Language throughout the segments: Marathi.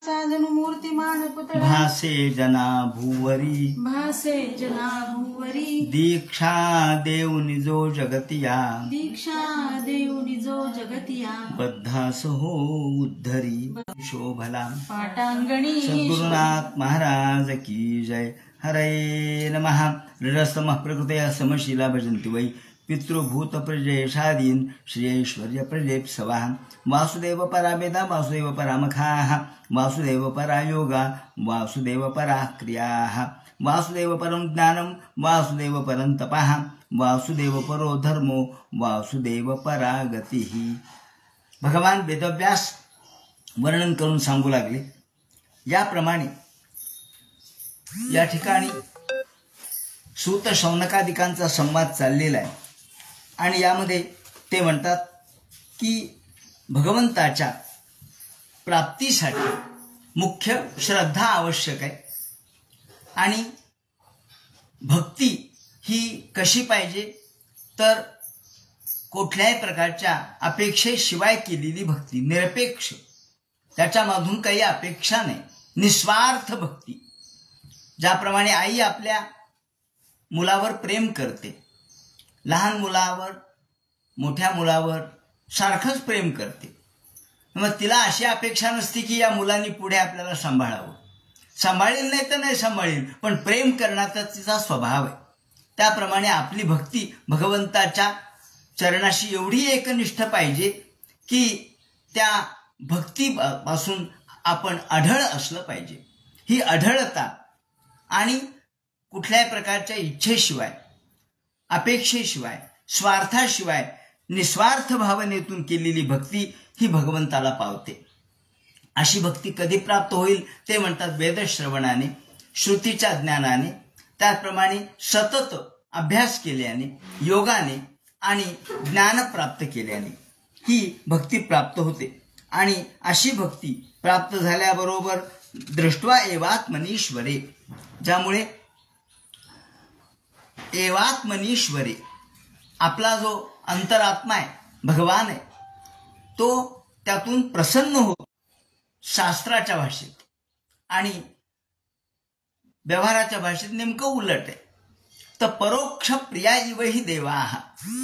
साधनु मूर्तिमान पुतळा भासे जना भुवरी दीक्षा देऊनि जो जगतिया बद्धास हो उद्धरी शोभला पाटांगणी सद्गुरुनाथ महाराज की जय। हरे नमः। रसमः प्रकृते समशीला भजन्ति वै पितृभूत प्रजयशादीन श्रेयश्वर्य प्रलेप्सवाः वासुदेव परा वेदा वासुदेव परामखाः वासुदेव परा योगा वासुदेव परा क्रियाः वासुदेव परं ज्ञानं वासुदेव परं तपः वासुदेव परो धर्मो वासुदेव परा गतिः। भगवान वेदव्यास वर्णन करून सांगू लागले। याप्रमाणे या ठिकाणी सूत शौनकादिकांचा संवाद चाललेला आहे आणि यामध्ये ते म्हणतात की भगवंताच्या प्राप्तीसाठी मुख्य श्रद्धा आवश्यक आहे आणि भक्ती ही कशी पाहिजे तर कुठल्याही प्रकारच्या अपेक्षेशिवाय केलेली भक्ती, निरपेक्ष, त्याच्यामधून काही अपेक्षा नाही, निस्वार्थ भक्ती। ज्याप्रमाणे आई आपल्या मुलावर प्रेम करते, लहान मुलावर मोठ्या मुलावर सारखंच प्रेम करते, मग तिला अशी अपेक्षा नसते की या मुलांनी पुढे आपल्याला सांभाळावं, सांभाळेल नाही तर नाही सांभाळेल, पण प्रेम करण्याचा तिचा स्वभाव आहे। त्याप्रमाणे आपली भक्ती भगवंताच्या चरणाशी एवढी एकनिष्ठ पाहिजे की त्या भक्तीपासून आपण अढळ असलं पाहिजे। ही अढळता आणि कुठल्याही प्रकारच्या इच्छेशिवाय, अपेक्षेशिवाय, स्वार्थाशिवाय निस्वार्थ भावनेतून केलेली भक्ती ही भगवंताला पावते। अशी भक्ती कधी प्राप्त होईल ते म्हणतात वेदश्रवणाने, श्रुतीच्या ज्ञानाने, त्याप्रमाणे सतत अभ्यास केल्याने, योगाने आणि ज्ञान प्राप्त केल्याने ही भक्ती प्राप्त होते। आणि अशी भक्ती प्राप्त झाल्याबरोबर दृष्ट्वा एवात्मनीश्वरे, ज्यामुळे एवात्मनीश्वरे आपला जो अंतरात्मा आहे, भगवान आहे, तो त्यातून प्रसन्न होतो शास्त्राच्या भाषेत। आणि व्यवहाराच्या भाषेत नेमकं उलट आहे। तर परोक्ष प्रिया इव हि देवाः,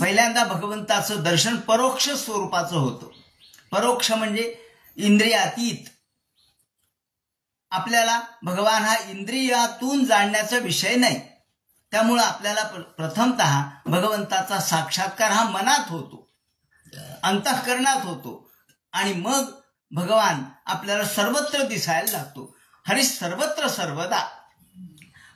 पहिल्यांदा भगवंताचं दर्शन परोक्ष स्वरूपाचं होतं। परोक्ष म्हणजे इंद्रियातीत। आपल्याला भगवान हा इंद्रियातून जाणण्याचा विषय नाही, त्यामुळं आपल्याला प्रथमतः भगवंताचा साक्षात्कार हा मनात होतो, अंतःकरणात होतो आणि मग भगवान आपल्याला सर्वत्र दिसायला लागतो। हरी सर्वत्र सर्वदा,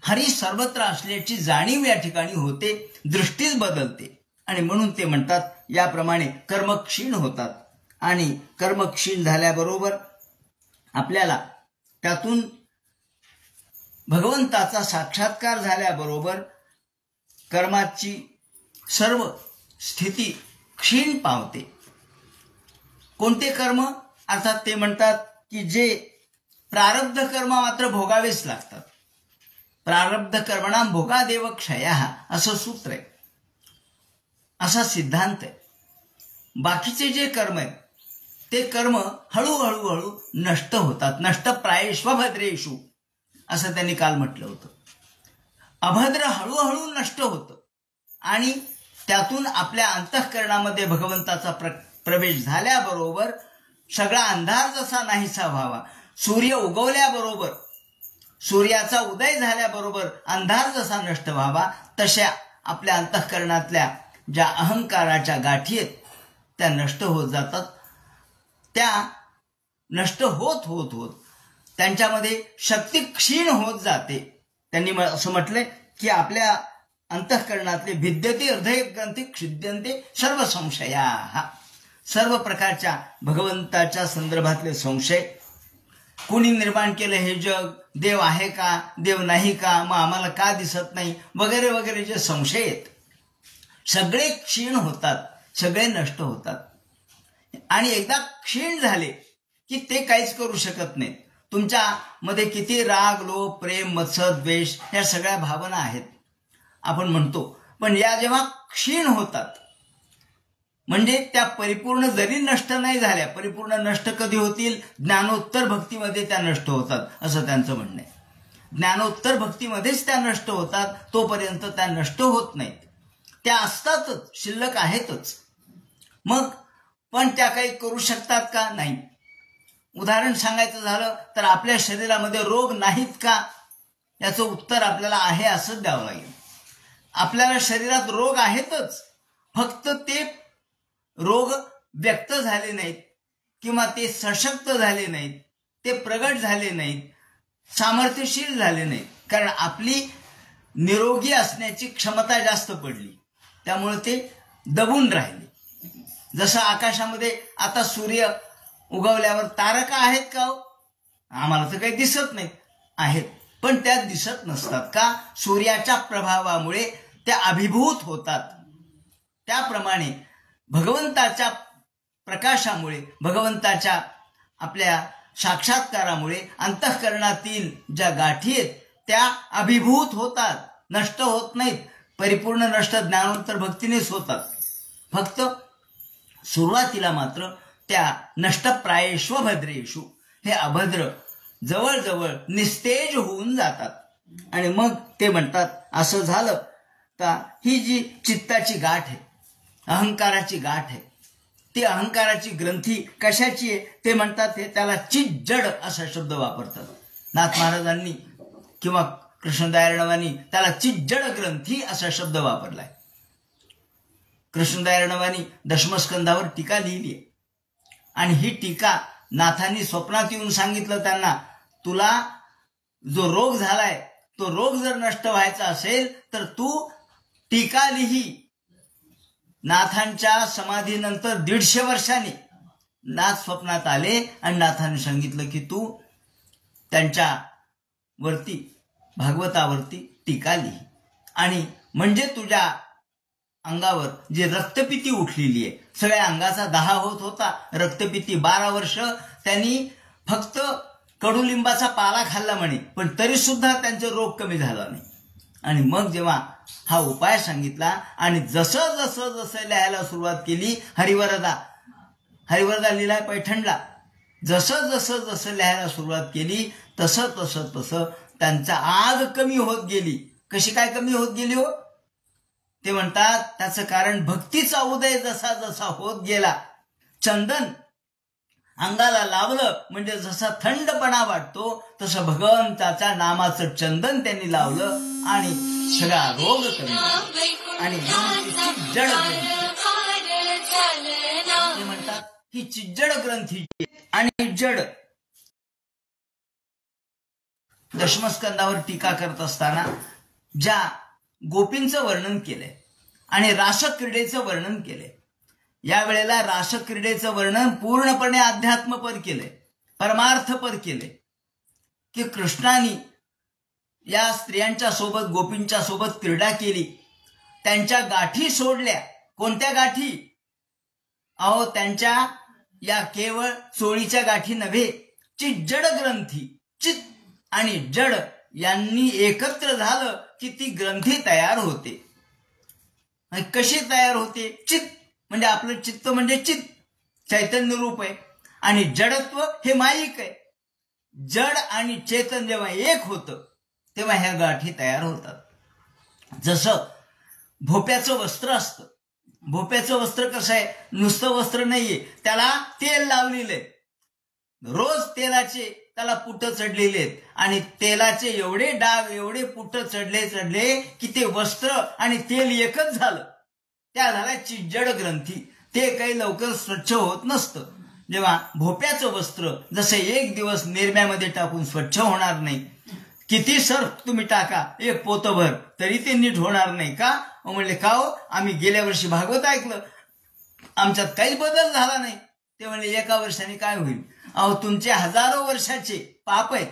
हरी सर्वत्र असल्याची जाणीव या ठिकाणी होते, दृष्टीच बदलते आणि म्हणून ते म्हणतात याप्रमाणे कर्म क्षीण होतात आणि कर्म क्षीण झाल्याबरोबर आपल्याला त्यातून भगवंताचा साक्षात्कार झाल्याबरोबर कर्माची सर्व स्थिती क्षीण पावते। कोणते कर्म? अर्थात ते म्हणतात की जे प्रारब्ध कर्म मात्र भोगावेच लागतात। प्रारब्ध कर्मणाम भोगादेव क्षयः असं सूत्र आहे, असा सिद्धांत आहे। बाकीचे जे कर्म आहेत ते कर्म हळूहळू नष्ट होतात। नष्टप्रायेष्वभद्रेषु असं त्यांनी काल म्हटलं होतं। अभद्र हळूहळू नष्ट होतं आणि त्यातून आपल्या अंतःकरणामध्ये भगवंताचा प्रवेश झाल्याबरोबर सगळा अंधार जसा नाहीसा व्हावा, सूर्य उगवल्याबरोबर, सूर्याचा उदय झाल्याबरोबर अंधार जसा नष्ट व्हावा, तशा आपल्या अंतःकरणातल्या ज्या अहंकाराच्या गाठी आहेत त्या नष्ट होत जातात। त्या नष्ट होत होत होत त्यांच्यामध्ये शक्ती क्षीण होत जाते। त्यांनी असं म्हटलंय की आपल्या अंतःकरणातले भिद्यते हृदयग्रंथी क्षिद्यन्ते सर्व संशयाः, सर्व प्रकारच्या भगवंताच्या संदर्भातले संशय, कोणी निर्माण केलं हे जग, देव आहे का, देव नाही का, मग आम्हाला का दिसत नाही, वगैरे वगैरे जे संशय आहेत सगळे क्षीण होतात, सगळे नष्ट होतात। आणि एकदा क्षीण झाले की ते काहीच करू शकत नाहीत। तुमच्या मध्ये किती राग, लोभ, प्रेम, मत्सर, द्वेष या सगळ्या भावना आहेत आपण म्हणतो, पण या जेव्हा क्षीण होतात म्हणजे त्या परिपूर्ण जरी नष्ट नाही झाल्या, परिपूर्ण नष्ट कधी होतील? ज्ञानोत्तर भक्तीमध्ये त्या नष्ट होतात असं त्यांचं म्हणणं आहे. ज्ञानोत्तर भक्तीमध्येच त्या नष्ट होतात, तोपर्यंत त्या नष्ट होत नाहीत. त्या असतातच, शिल्लक आहेतच. मग पण त्या काही करू शकतात का? नाही. उदाहरण सांगायचं झालं तर आपल्या शरीरामध्ये रोग नाहीत का? याचं उत्तर आपल्याला आहे असंच द्यावं लागेल. आपल्याला शरीरात रोग आहेतच, फक्त ते रोग व्यक्त झाले नाहीत किंवा ते सशक्त झाले नाहीत, ते प्रगट झाले नाहीत, सामर्थ्यशील झाले नाहीत, कारण आपली निरोगी असण्याची क्षमता जास्त पडली, त्यामुळे ते दबून राहिले. जसं आकाशामध्ये आता सूर्य उगवल्यावर तारका आहेत का? आम्हाला तर काही दिसत नाहीत. आहेत, पण त्या दिसत नसतात का? सूर्याच्या प्रभावामुळे त्या अभिभूत होतात. त्याप्रमाणे भगवंताच्या प्रकाशामुळे, भगवंताच्या आपल्या साक्षात्कारामुळे अंतःकरणातील ज्या गाठी आहेत त्या अभिभूत होतात, नष्ट होत नाहीत. परिपूर्ण नष्ट ज्ञानोत्तर भक्तीनेच होतात. फक्त सुरुवातीला मात्र त्या नष्टप्रायेष्व भद्रेषु हे अभद्र जवळजवळ निस्तेज होऊन जातात. आणि मग ते म्हणतात असं झालं का ही जी चित्ताची गाठ आहे, अहंकाराची गाठ आहे, ती अहंकाराची ग्रंथी कशाची आहे ते म्हणतात, हे त्याला चिज्जड असा शब्द वापरतात नाथ महाराजांनी किंवा कृष्णदयाळवानी. त्याला चिज्जड ग्रंथी असा शब्द वापरलाय. कृष्णदयाळवानी दशमस्कंधावर टीका लिहिली आहे आणि ही टीका नाथांनी स्वप्नात येऊन सांगितलं त्यांना, तुला जो रोग झालाय तो रोग जर नष्ट व्हायचा असेल तर तू टीका लिही. नाथांच्या समाधीनंतर 150 वर्षांनी नाथ स्वप्नात आले आणि नाथांनी सांगितलं की तू त्यांच्या वरती, भागवतावरती टीका लिही. आणि म्हणजे तुझ्या अंगावर जी रक्तपिती उठलेली आहे, सगळ्या अंगाचा दाह होत होता, रक्तपिती 12 वर्ष त्यांनी फक्त कडुलिंबाचा पाला खाल्ला म्हणे, पण तरी सुद्धा त्यांचा रोग कमी झाला नाही. आणि मग जेव्हा हा उपाय सांगितला आणि जसं जसं जसं लिहायला सुरुवात केली, हरिवरदा लिहिलाय पैठणला, जसं जसं जसं लिहायला सुरुवात केली तसं तसं तसं त्यांचा आग कमी होत गेली. कशी काय कमी होत गेली हो? ते म्हणतात त्याचं कारण भक्तीचा उदय जसा जसा होत गेला, चंदन अंगाला लावलं म्हणजे जसा थंडपणा वाटतो तसं भगवंताच्या नामाचं चंदन त्यांनी लावलं आणि सगळा रोग कमी झाला. आणि जड ते म्हणतात ही चिज्जड ग्रंथी आणि जड. दशमस्कंधावर टीका करत असताना ज्या गोपींचं वर्णन केलंय आणि रासक्रीडेचं वर्णन केलंय, यावेळेला रासक्रीडेचं वर्णन पूर्णपणे अध्यात्मपर केलंय, परमार्थपर केलंय की कृष्णाने या स्त्रियांच्या सोबत, गोपींच्या सोबत क्रीडा केली, त्यांच्या गाठी सोडल्या. कोणत्या गाठी? अहो त्यांच्या या केवळ चोळीच्या गाठी नव्हे, चिज्जड ग्रंथी, चित आणि जड यांनी एकत्र झालं की ती ग्रंथी तयार होते. कशी तयार होते? चित म्हणजे आपलं चित्त म्हणजे चित, चैतन्य रूप आहे, आणि जडत्व हे माईक आहे. जड आणि चेतन जेव्हा एक होतं तेव्हा ह्या गाठी तयार होतात. जसं भोप्याचं वस्त्र असतं, भोप्याचं वस्त्र कसं आहे? नुसतं वस्त्र नाहीये, त्याला तेल लावलेलं आहे, रोज तेलाचे त्याला पुट चढलेले आहेत आणि तेलाचे एवढे डाग, एवढे पुट चढले की ते वस्त्र आणि तेल एकच झालं. त्या झाल्या चिज्जड ग्रंथी. ते काही लवकर स्वच्छ होत नसतं. जेव्हा भोप्याचं वस्त्र जसं एक दिवस निरम्यामध्ये टाकून स्वच्छ होणार नाही, किती सर्फ तुम्ही टाका, एक पोतभर, तरी ते नीट होणार नाही का? म्हणले का हो, आम्ही गेल्या वर्षी भागवत ऐकलं, आमच्यात काहीच बदल झाला नाही. ते म्हणले 1 वर्षाने काय होईल? अहो तुमचे हजारो वर्षाचे पाप आहेत,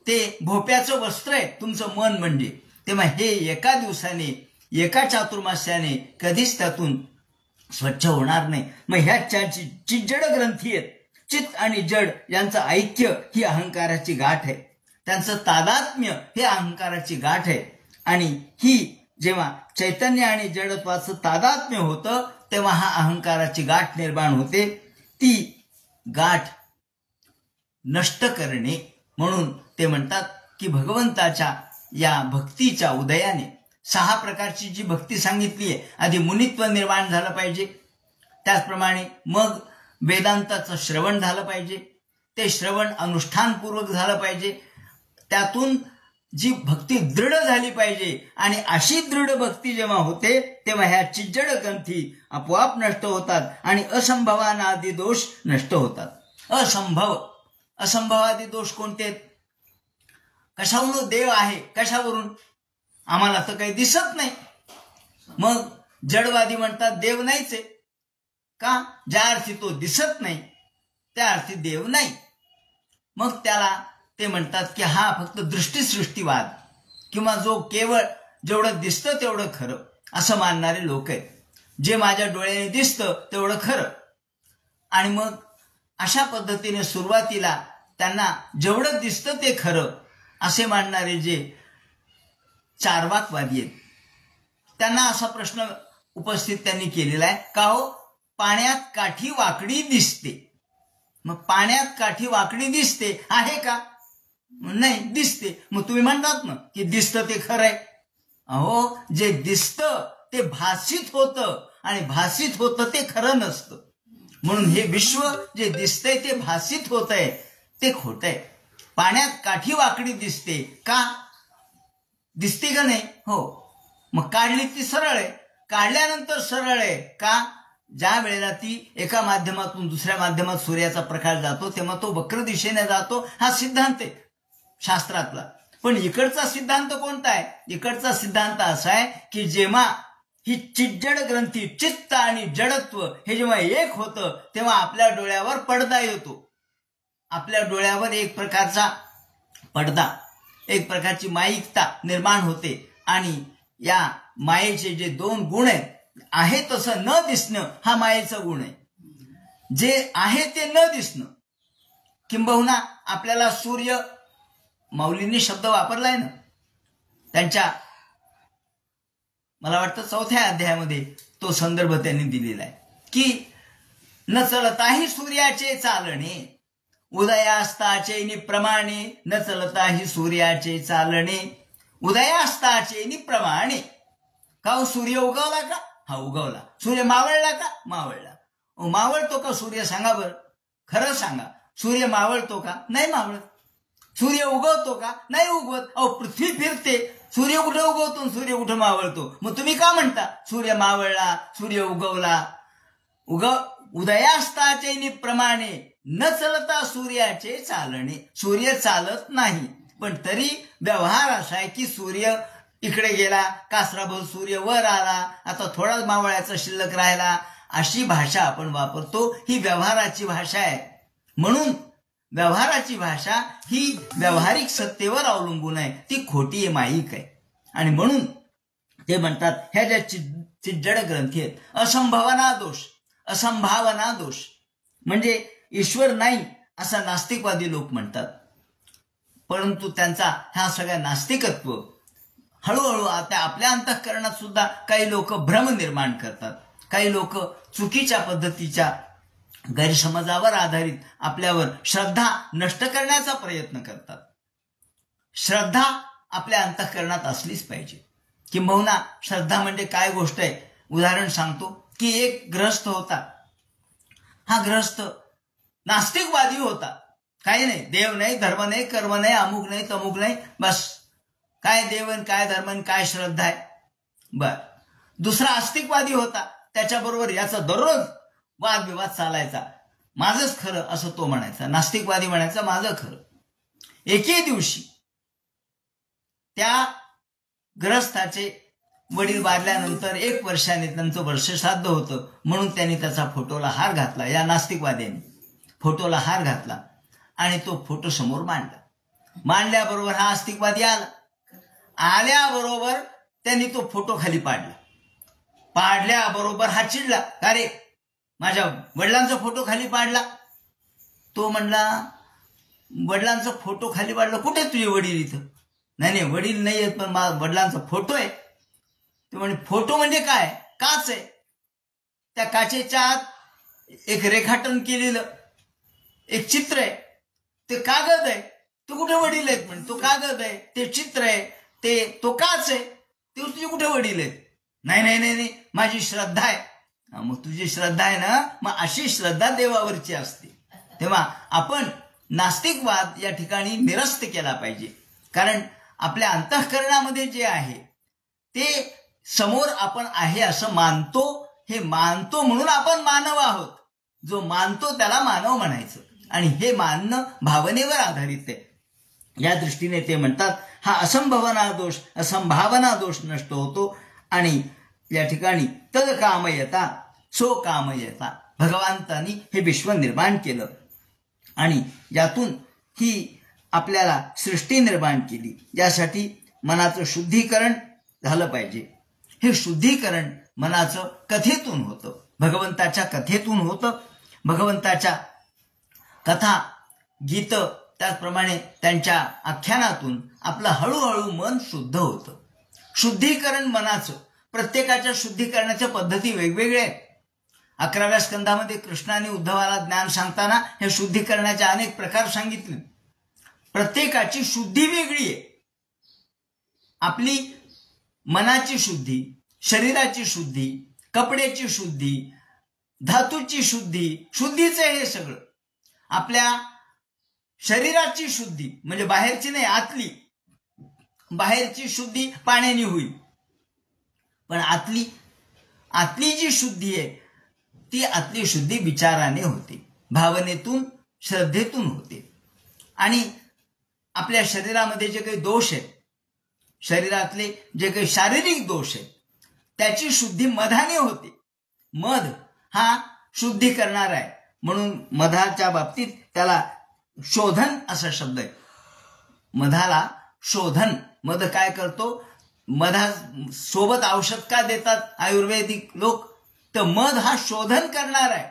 ते भोप्याचं वस्त्र आहे तुमचं मन म्हणजे. तेव्हा हे एका दिवसाने, एका चातुर्मास्याने कधीच त्यातून स्वच्छ होणार नाही. मग ह्या चिज्जड ग्रंथी आहेत. चित आणि जड यांचं ऐक्य ही अहंकाराची गाठ आहे, त्यांचं तादात्म्य हे अहंकाराची गाठ आहे. आणि ही जेव्हा चैतन्य आणि जडत्वाचं तादात्म्य होतं तेव्हा हा अहंकाराची गाठ निर्माण होते. ती गाठ नष्ट करणे म्हणून ते म्हणतात की भगवंताच्या या भक्तीच्या उदयाने 6 प्रकारची जी भक्ती सांगितली आहे, आधी मुनित्व निर्माण झालं पाहिजे, त्याचप्रमाणे मग वेदांताचं श्रवण झालं पाहिजे, ते श्रवण अनुष्ठानपूर्वक झालं पाहिजे, त्यातून जी भक्ती दृढ झाली पाहिजे आणि अशी दृढ भक्ती जेव्हा होते तेव्हा ह्या चिज्जड ग्रंथी आपोआप नष्ट होतात आणि असंभवानादी दोष नष्ट होतात. असंभवादी दोष कोणते आहेत? कशावरून देव आहे, कशावरून? आम्हाला तर काही दिसत नाही. मग जडवादी म्हणतात देव नाहीच आहे. का? ज्या अर्थी तो दिसत नाही त्या अर्थी देव नाही. मग त्याला ते म्हणतात की हा फक्त दृष्टीसृष्टीवाद, किंवा जो केवळ जेवढं दिसतं तेवढं खरं असं मानणारे लोक आहेत. जे माझ्या डोळ्याने दिसतं तेवढं खरं. आणि मग अशा पद्धतीने सुरुवातीला त्यांना जेवढं दिसतं ते खरं असे मानणारे जे चार्वाकवादी आहेत, त्यांना असा प्रश्न उपस्थित त्यांनी केलेला आहे, का हो पाण्यात काठी वाकडी दिसते. मग पाण्यात काठी वाकडी दिसते आहे का? नाही, दिसते. मग तुम्ही म्हणतात ना की दिसतं ते खरं आहे. अहो, जे दिसतं ते भासित होतं आणि भासित होतं ते खरं नसतं. म्हणून हे विश्व जे दिसतंय ते भासित होत आहे ते खोट आहे. पाण्यात काठी वाकडी दिसते का? दिसते का नाही? हो. मग काढली ती सरळ आहे, काढल्यानंतर सरळ आहे का? ज्या वेळेला ती एका माध्यमातून दुसऱ्या माध्यमात सूर्याचा प्रकाश जातो तेव्हा तो वक्र दिशेने जातो, हा सिद्धांत आहे शास्त्रातला. पण इकडचा सिद्धांत कोणता आहे? इकडचा सिद्धांत असा आहे की जेव्हा ही चिज्जड ग्रंथी, चित्त आणि जडत्व हे जेव्हा एक होतं तेव्हा आपल्या डोळ्यावर पडदा येतो. आपल्या डोळ्यावर एक प्रकारचा पडदा, एक प्रकारची मायिकता निर्माण होते. आणि या मायेचे जे 2 गुण आहेत, आहे तसं न दिसणं हा मायेचा गुण आहे. जे आहे ते न दिसणं, किंबहुना आपल्याला सूर्य, माऊलींनी शब्द वापरलाय ना त्यांच्या, मला वाटतं 4थ्या अध्यायामध्ये तो संदर्भ त्यांनी दिलेला आहे की न चलताही सूर्याचे चालणे, उदयास्ताचे निप्रमाणे, न चलताही सूर्याचे चालणे, उदयास्ताचे निप्रमाणे. का हो, सूर्य उगवला का? हा, उगवला. सूर्य मावळला का? मावळला. मावळतो का सूर्य? सांगा बरं, खरं सांगा. सूर्य मावळतो का? नाही मावळत. सूर्य उगवतो का? नाही उगवत. अहो, पृथ्वी फिरते, सूर्य कुठे उगवतो, सूर्य कुठे मावळतो. मग तुम्ही का म्हणता सूर्य मावळला, सूर्य उगवला? उदयास्ताचे निप्रमाणे, न चलता सूर्याचे चालणे. सूर्य चालत नाही, पण तरी व्यवहार असा आहे की सूर्य इकडे गेला, कासराभर सूर्य वर आला, आता थोडा मावळ्याचा शिल्लक राहिला, अशी भाषा आपण वापरतो. ही व्यवहाराची भाषा आहे. म्हणून व्यवहाराची भाषा ही व्यावहारिक सत्तेवर अवलंबून आहे, ती खोटी आहे, माईक आहे. आणि म्हणून ते म्हणतात ह्या ज्या चिज्जड ग्रंथी आहेत, असंभावना दोष, असंभावना दोष म्हणजे ईश्वर नाही असा नास्तिकवादी लोक म्हणतात. परंतु त्यांचा हा सगळा नास्तिकत्व हळूहळू आता आपल्या अंतःकरणात सुद्धा काही लोक भ्रम निर्माण करतात. काही लोक चुकीच्या पद्धतीच्या गैरसमजावर आधारित आपल्यावर श्रद्धा नष्ट करण्याचा प्रयत्न करतात. श्रद्धा आपल्या अंतःकरणात असलीच पाहिजे. किंबहुना श्रद्धा म्हणजे काय गोष्ट आहे? उदाहरण सांगतो की एक गृहस्थ होता. हा गृहस्थ नास्तिकवादी होता. काही नाही, देव नाही, धर्म नाही, कर्म नाही, अमुक नाही, तमुक नाही, बस काय देव काय धर्म काय श्रद्धा आहे. बर. दुसरा आस्तिकवादी होता. त्याच्याबरोबर याचा दररोज वादविवाद चालायचा. माझंच खरं असं तो म्हणायचा. नास्तिकवादी म्हणायचा माझं खरं. एके दिवशी त्या ग्रस्थाचे वडील वारल्यानंतर 1 वर्षाने त्यांचं वर्ष श्राद्ध होतं, म्हणून त्यांनी त्याचा फोटोला हार घातला. या नास्तिकवाद्यांनी फोटोला हार घातला आणि तो फोटो समोर मांडला. मांडल्याबरोबर हा आस्तिकवादी आला. आल्याबरोबर त्यांनी तो फोटो खाली पाडला. पाडल्याबरोबर हा चिडला, अरे माझ्या वडिलांचा फोटो खाली पाडला. तो म्हणला वडिलांचा फोटो खाली पाडला, कुठे तुझे वडील? इथं नाही, वडील नाही आहेत, पण वडिलांचा फोटो आहे. ते म्हणे फोटो म्हणजे काय? काच आहे. त्या काचेच्या आत एक रेखाटन केलेलं एक चित्र आहे, ते कागद आहे, ते कुठे वडील आहेत म्हणे, तो कागद आहे, ते चित्र आहे, तो काच आहे, ते तुझे कुठे वडील आहेत? नाही नाही नाही नाही, माझी श्रद्धा आहे. मग तुझी श्रद्धा आहे ना, मग अशी श्रद्धा देवावरची असते. तेव्हा आपण नास्तिकवाद या ठिकाणी निरस्त केला पाहिजे. कारण आपल्या अंतःकरणामध्ये जे आहे ते समोर आपण आहे असं मानतो. हे मानतो म्हणून आपण मानव आहोत. जो मानतो त्याला मानव म्हणायचं, आणि हे मानणं भावनेवर आधारित आहे. या दृष्टीने ते म्हणतात हा असंभावना दोष नष्ट होतो. आणि या ठिकाणी तद कामयता सो कामयता, भगवंतांनी हे विश्व निर्माण केलं आणि यातून ही आपल्याला सृष्टी निर्माण केली. यासाठी मनाचं शुद्धीकरण झालं पाहिजे. हे शुद्धीकरण मनाचं कथेतून होतं, भगवंताच्या कथेतून होतं. भगवंताच्या कथा, गीत, त्याचप्रमाणे त्यांच्या आख्यानातून आपलं हळूहळू मन शुद्ध होतं. शुद्धीकरण मनाचं, प्रत्येकाच्या शुद्धीकरणाच्या पद्धती वेगवेगळ्या आहेत. 11व्या स्कंधामध्ये कृष्णाने उद्धवाला ज्ञान सांगताना हे शुद्धीकरणाचे अनेक प्रकार सांगितले. प्रत्येकाची शुद्धी वेगळी आहे. आपली मनाची शुद्धी, शरीराची शुद्धी, कपड्याची शुद्धी, धातूची शुद्धी, शुद्धीचं हे सगळं. आपल्या शरीराची शुद्धी म्हणजे बाहेरची नाही, आतली. बाहेरची शुद्धी पाण्याने होईल, पण आतली जी शुद्धी आहे ती आतली शुद्धी विचाराने होते, भावनेतून, श्रद्धेतून होते. आणि आपल्या शरीरामध्ये जे काही दोष आहेत, शरीरातले जे काही शारीरिक दोष आहेत, त्याची शुद्धी मधाने होते. मध हा शुद्धी करणारा आहे, म्हणून मधाच्या बाबतीत त्याला शोधन असा शब्द आहे. मधाला शोधन. मध काय करतो? मधा सोबत औषध का देतात आयुर्वेदिक लोक? तर मध हा शोधन करणार आहे,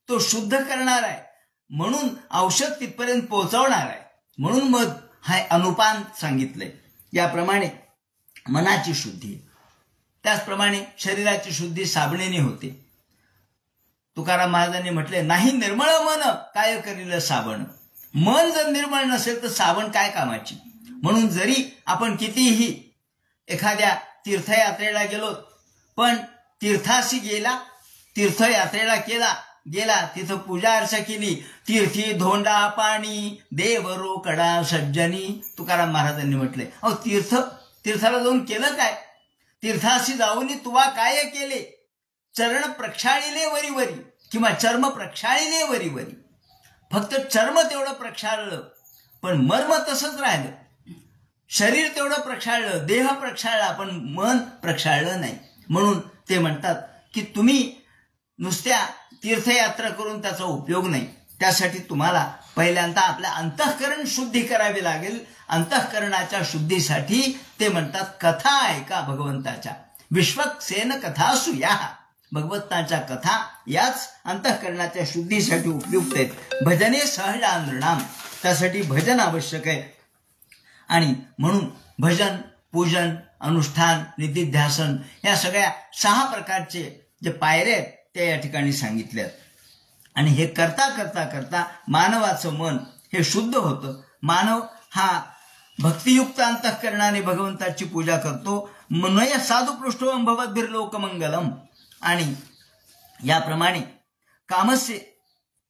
तो शुद्ध करणार आहे, म्हणून औषध तिथपर्यंत पोहोचवणार आहे. म्हणून मध हा अनुपान सांगितलंय. याप्रमाणे मनाची शुद्धी, त्याचप्रमाणे शरीराची शुद्धी साबणेने होते. तुकाराम महाराजांनी म्हटले, नाही निर्मळ मन काय करील साबण. मन जर निर्मळ नसेल तर साबण काय कामाची. म्हणून जरी आपण कितीही एखाद्या तीर्थयात्रेला गेलो, पण तीर्थाशी गेला, तीर्थयात्रेला गेला, तिथं पूजा अर्चा केली, तीर्थी धोंडा पाणी देव रोकडा सज्जनी, तुकाराम महाराजांनी म्हटले. अहो तीर्थाला जाऊन केलं काय? तीर्थाशी जाऊन तुवा काय केले? चरण प्रक्षाळिले वरी वरी, किंवा चर्म प्रक्षाळिले वरी वरी. फक्त चर्म तेवढं प्रक्षाळलं, पण मर्म तसंच राहिलं. शरीर तेवढं प्रक्षाळलं, देह प्रक्षाळला, पण मन प्रक्षाळलं नाही. म्हणून ते म्हणतात की तुम्ही नुसत्या तीर्थयात्रा करून त्याचा उपयोग नाही. त्यासाठी तुम्हाला पहिल्यांदा आपल्या अंतःकरण शुद्धी करावी लागेल. अंतःकरणाच्या शुद्धीसाठी ते म्हणतात कथा ऐका भगवंताच्या. विश्वक्सेन कथासु या, भगवंताच्या कथा याच अंतःकरणाच्या शुद्धीसाठी उपयुक्त आहेत. भजने सहजा नृणाम, त्यासाठी भजन आवश्यक आहे. आणि म्हणून भजन, पूजन, अनुष्ठान, निधिध्यासन या सगळ्या 6 प्रकारचे जे पायऱ्या आहेत ते या ठिकाणी सांगितले आहेत. आणि हे करता करता करता मानवाचं मन हे शुद्ध होतं. मानव हा भक्तियुक्त अंतःकरणाने भगवंताची पूजा करतो. मनय साधू पृष्ठोम भवद्भिर लोकमंगलम. आणि याप्रमाणे कामस्य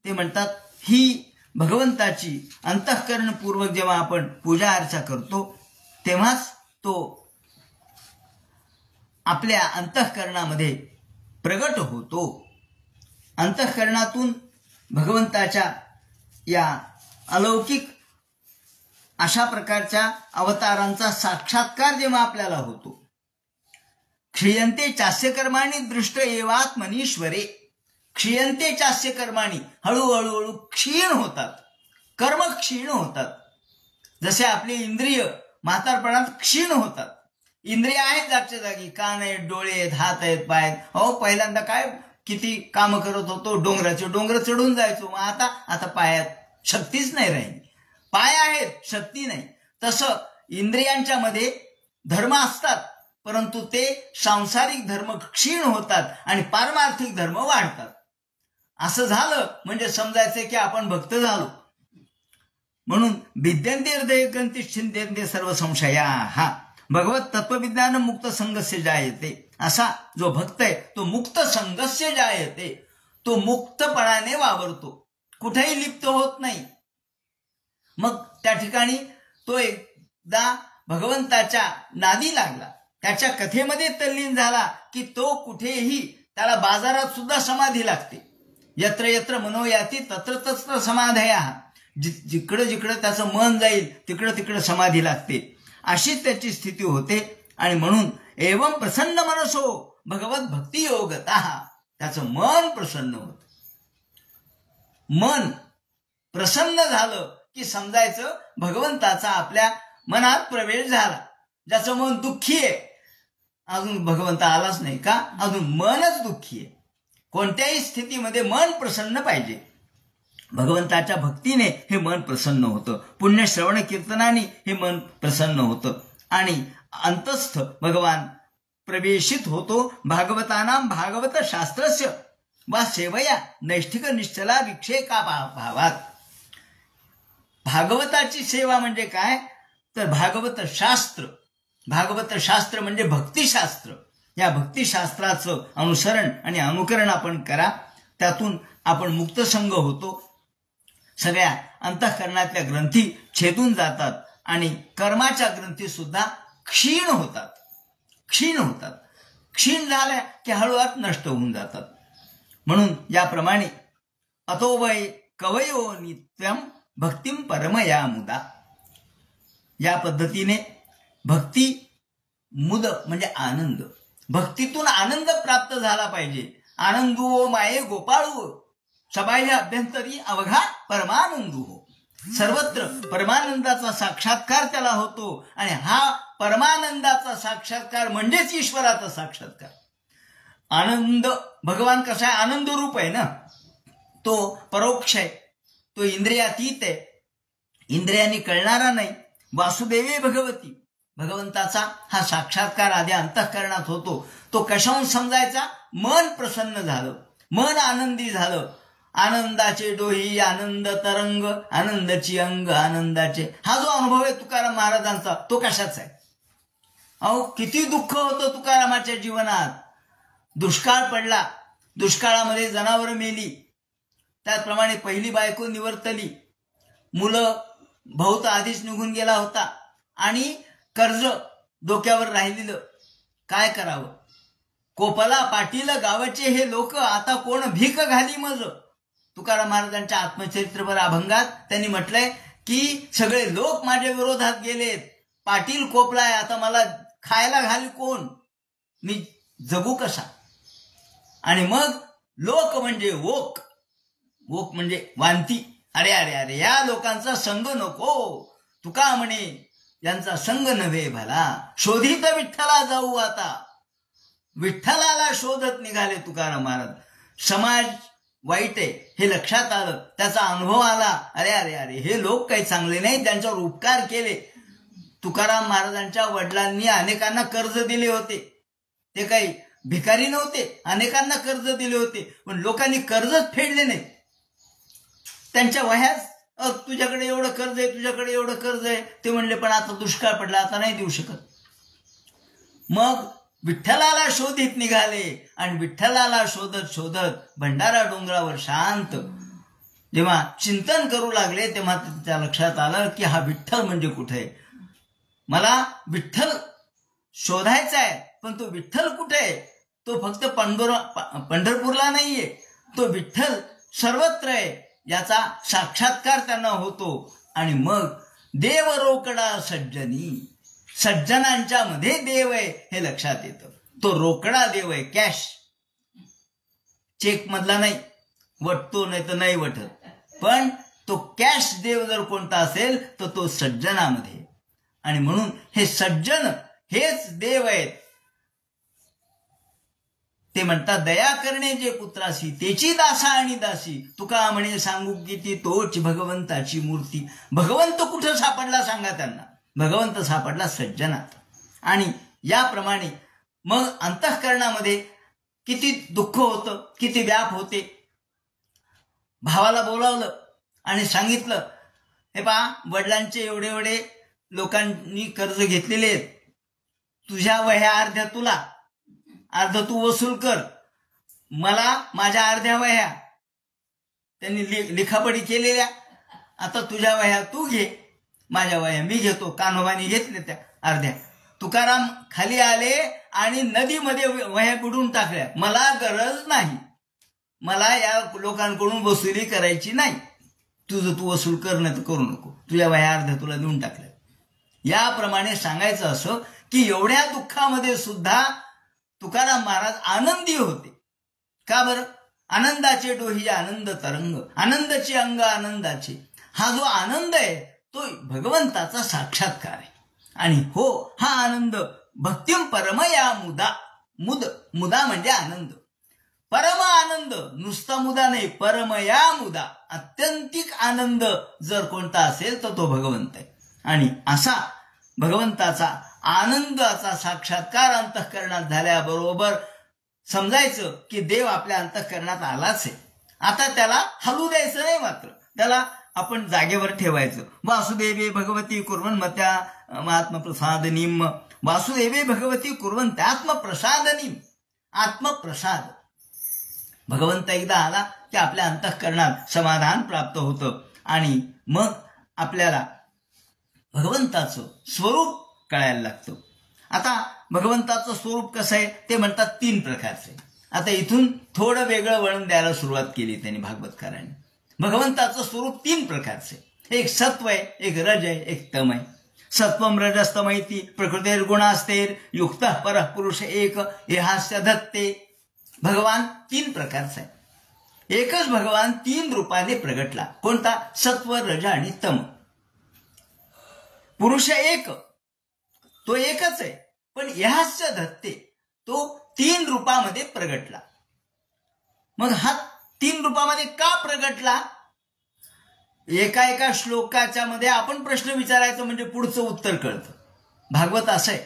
ते म्हणतात ही भगवंताची अंतःकरणपूर्वक जेव्हा आपण पूजा अर्चा करतो तेव्हाच तो आपल्या अंतःकरणामध्ये प्रगट होतो. अंतःकरणातून भगवंताच्या या अलौकिक अशा प्रकारच्या अवतारांचा साक्षात्कार जेव्हा आपल्याला होतो. क्षीयन्ते चास्य कर्माणि दृष्ट एवात्मनीश्वरे. क्षीयन्ते चास्य कर्माणि, हळूहळू क्षीण होतात, कर्म क्षीण होतात. जसे आपले इंद्रिय म्हातारपणात क्षीण होतात. इंद्रिय आहेत जागच्या जागी, कान आहेत, डोळे आहेत, हात आहेत, पाय आहेत. अहो पहिल्यांदा काय किती काम करत होतो, डोंगर चढून जायचो. मग आता पायात शक्तीच नाही राहिली. पाय आहेत, शक्ती नाही. तसं इंद्रियांच्या मध्ये धर्म असतात, परंतु ते सांसारिक धर्म क्षीण होतात आणि पारमार्थिक धर्म वाढतात. असं झालं म्हणजे समजायचं की आपण भक्त झालो. म्हणून विद्यन्ते हृदये ग्रंथी छिद्यन्ते सर्व संशयाः. भगवत तत्वविज्ञान मुक्त संगस्य जायते. असा जो भक्त आहे तो मुक्त संगस्य जायते. तो मुक्तपणाने वावरतो, कुठेही लिप्त होत नाही. मग त्या ठिकाणी तो एकदा भगवंताच्या नादी लागला, त्याच्या कथेमध्ये तल्लीन झाला की तो कुठेही, त्याला बाजारात सुद्धा समाधी लागते. यत्र यत्र मनोयाती तत्र तत्र समाधया. जिकडं जिकडं त्याचं मन जाईल तिकडं तिकडं समाधी लागते. अशीच त्याची स्थिती होते. आणि म्हणून एवं प्रसन्न मनसो भगवत भक्ती योगतः. त्याचं मन प्रसन्न होत. मन प्रसन्न झालं की समजायचं भगवंताचा आपल्या मनात प्रवेश झाला. ज्याचं मन दुःखी आहे, अजून भगवंत आलाच नाही का, अजून मनच दुःखी आहे. कोणत्याही स्थितीमध्ये मन प्रसन्न पाहिजे. भगवंताच्या भक्तीने हे मन प्रसन्न होतं, पुण्य श्रवण कीर्तनाने हे मन प्रसन्न होतं आणि अंतस्थ भगवान प्रवेशित होतो. भागवतानां भागवत शास्त्रस्य वा सेवया नैष्ठिक निश्चला विक्षेका भावात. भागवताची सेवा म्हणजे काय तर भागवत शास्त्र. भागवत शास्त्र म्हणजे भक्तिशास्त्र. या भक्तिशास्त्राचं अनुसरण आणि अनुकरण आपण करा. त्यातून आपण मुक्तसंग होतो. सगळ्या अंतःकरणातल्या ग्रंथी छेदून जातात आणि कर्माच्या ग्रंथी सुद्धा क्षीण होतात. क्षीण झाल्या की हळूहळू नष्ट होऊन जातात. म्हणून याप्रमाणे अतो वै कवयो नित्यम भक्तिम परमया मुदा. या पद्धतीने भक्ती मुद म्हणजे आनंद. भक्तीतून आनंद प्राप्त झाला पाहिजे. आनंदो माये गोपाळू सबाह्य अभ्यंतरी अवघा परमानंदू हो. सर्वत्र परमानंदाचा साक्षात्कार त्याला होतो आणि हा परमानंदाचा साक्षात्कार म्हणजेच ईश्वराचा साक्षात्कार. आनंद भगवान कसा आहे, आनंद रूप आहे ना. तो परोक्ष आहे, तो इंद्रियातीत आहे, इंद्रियांनी कळणारा नाही. वासुदेवे भगवती, भगवंताचा हा साक्षात्कार आधी अंतःकरणात होतो. तो कशाहून समजायचा, मन प्रसन्न झालं, मन आनंदी झालं. आनंदाचे डोही आनंद तरंग, आनंदाची अंग आनंदाचे. हा जो अनुभव आहे तुकाराम महाराजांचा तो कशाचा आहे. अहो किती दुःख होतं तुकारामाच्या जीवनात. दुष्काळ पडला, दुष्काळामध्ये जनावरं मेली, त्याचप्रमाणे पहिली बायको निवर्तली, मुलं भाऊ तर आधीच निघून गेला होता आणि कर्ज डोक्यावर राहिलेलं. काय करावं. कोपला पाटील गावाचे हे लोक आता कोण भीक घाली मज. तुकाराम महाराजांच्या आत्मचरित्रपर अभंगात त्यांनी म्हटलंय की सगळे लोक माझ्या विरोधात गेलेत, पाटील कोपलाय, आता मला खायला घाली कोण, मी जगू कसा. आणि मग लोक म्हणजे ओक, ओक म्हणजे वांती. अरे अरे अरे या लोकांचा संग नको, तुका म्हणे यांचा संग नव्हे भला. शोधित विठ्ठला जाऊ आता. विठ्ठलाला शोधत निघाले तुकाराम महाराज. समाज वाईट आहे हे लक्षात आलं, त्याचा अनुभव आला. अरे अरे अरे हे लोक काही चांगले नाही, त्यांच्यावर उपकार केले. तुकाराम महाराजांच्या वडिलांनी अनेकांना कर्ज दिले होते, ते काही भिकारी नव्हते, अनेकांना कर्ज दिले होते, पण लोकांनी कर्जच फेडले नाही. त्यांच्या वह्यात तुझ्याकडे एवढं कर्ज आहे, तुझ्याकडे एवढं कर्ज आहे. ते म्हणले पण आता दुष्काळ पडला, आता नाही देऊ शकत. मग विठ्ठलाला शोधित निघाले आणि विठ्ठलाला शोधत शोधत भंडारा डोंगरावर शांत जेव्हा चिंतन करू लागले तेव्हा त्या लक्षात आलं की हा विठ्ठल म्हणजे कुठे. मला विठ्ठल शोधायचा आहे, पण तो विठ्ठल कुठे आहे. तो फक्त पंढरपूरला नाहीये, तो विठ्ठल सर्वत्र आहे. याचा साक्षात्कार त्यांना होतो. आणि मग देव रोकडा सज्जनी, सज्जनांच्या मध्ये देव आहे हे लक्षात येतं. तो रोकडा देव आहे, कॅश, चेक मधला नाही, वटतो नाही तर नाही वटत, पण तो कॅश देव जर कोणता असेल तर तो सज्जनामध्ये. आणि म्हणून हे सज्जन हेच देव आहेत. ते म्हणतात दया करणे जे पुत्रासी तेची दासा आणि दासी. तुका म्हणे सांगू किती तोच भगवंताची मूर्ती. भगवंत कुठं सापडला सांगा त्यांना. भगवंत सापडला सज्जनात. आणि याप्रमाणे मग अंतःकरणामध्ये किती दुःख होतं, किती व्याप होते. भावाला बोलावलं आणि सांगितलं, हे पहा, वडिलांचे एवढे एवढे लोकांनी कर्ज घेतलेले आहेत, तुझ्या वह्या अर्ध्या तुला, अर्ध तू वसूल कर, मला माझ्या अर्ध्या वह्या त्यांनी लिखापडी केलेल्या, आता तुझ्या वह्या तू घे, माझ्या वह्या मी घेतो. कान्होबाने घेतल्या त्या अर्ध्या. तुकाराम खाली आले आणि नदीमध्ये वह्या बुडून टाकल्या. मला गरज नाही, मला या लोकांकडून वसुली करायची नाही, तुझं तू वसूल कर, नाही तर करू नको, तुझ्या वह्या अर्ध्या तुला देऊन टाकल्या. याप्रमाणे सांगायचं असं की एवढ्या दुःखामध्ये सुद्धा तुकाराम महाराज आनंदी होते. का बरं? आनंदाचे डोही आनंद तरंग, आनंदाचे अंग आनंदाचे. हा जो आनंद आहे तो भगवंताचा साक्षात्कार आहे. आणि हो, हा आनंद भक्तिम परमया मुदा, मुदा म्हणजे आनंद, परम आनंद, नुसता मुदा नाही, परमया मुदा, अत्यंतिक आनंद जर कोणता असेल तर तो भगवंत आहे. आणि असा भगवंताचा आनंदाचा साक्षात्कार अंतःकरणात झाल्याबरोबर समजायचं की देव आपल्या अंतःकरणात आलाच आहे. आता त्याला हलू द्यायचं नाही, मात्र त्याला आपण जागेवर ठेवायचं. वासुदेवे भगवती कुर्वन्मत्या आत्मप्रसादनीम, वासुदेवे भगवती कुर्वन्त्या आत्मप्रसादनीम. आत्मप्रसाद, भगवंत एकदा आला की आपल्या अंतःकरणात समाधान प्राप्त होतं आणि मग आपल्याला भगवंताचं स्वरूप कळायला लागतं. आता भगवंताचं स्वरूप कसं आहे ते म्हणतात 3 प्रकारचे. आता इथून थोडं वेगळं वळण द्यायला सुरुवात केली त्यांनी भागवतकारांनी. भगवंताचं स्वरूप 3 प्रकारचे. एक सत्व आहे, एक रज आहे, एक तम आहे. सत्वम रजस्तमैती प्रकृतिर्गुणास्तेर युक्त परः पुरुष एक एहास्य धत्ते. भगवान 3 प्रकारचा आहे. एकच भगवान 3 रूपाने प्रगटला. कोणता? सत्व, रज आणि तम. पुरुष एक, तो एकच आहे, पण ह्यास्य धत्ते, तो 3 रूपामध्ये प्रगटला. मग हा 3 रूपामध्ये का प्रगटला? एका श्लोकाच्या मध्ये आपण प्रश्न विचारायचं म्हणजे पुढचं उत्तर कळतं. भागवत असं आहे,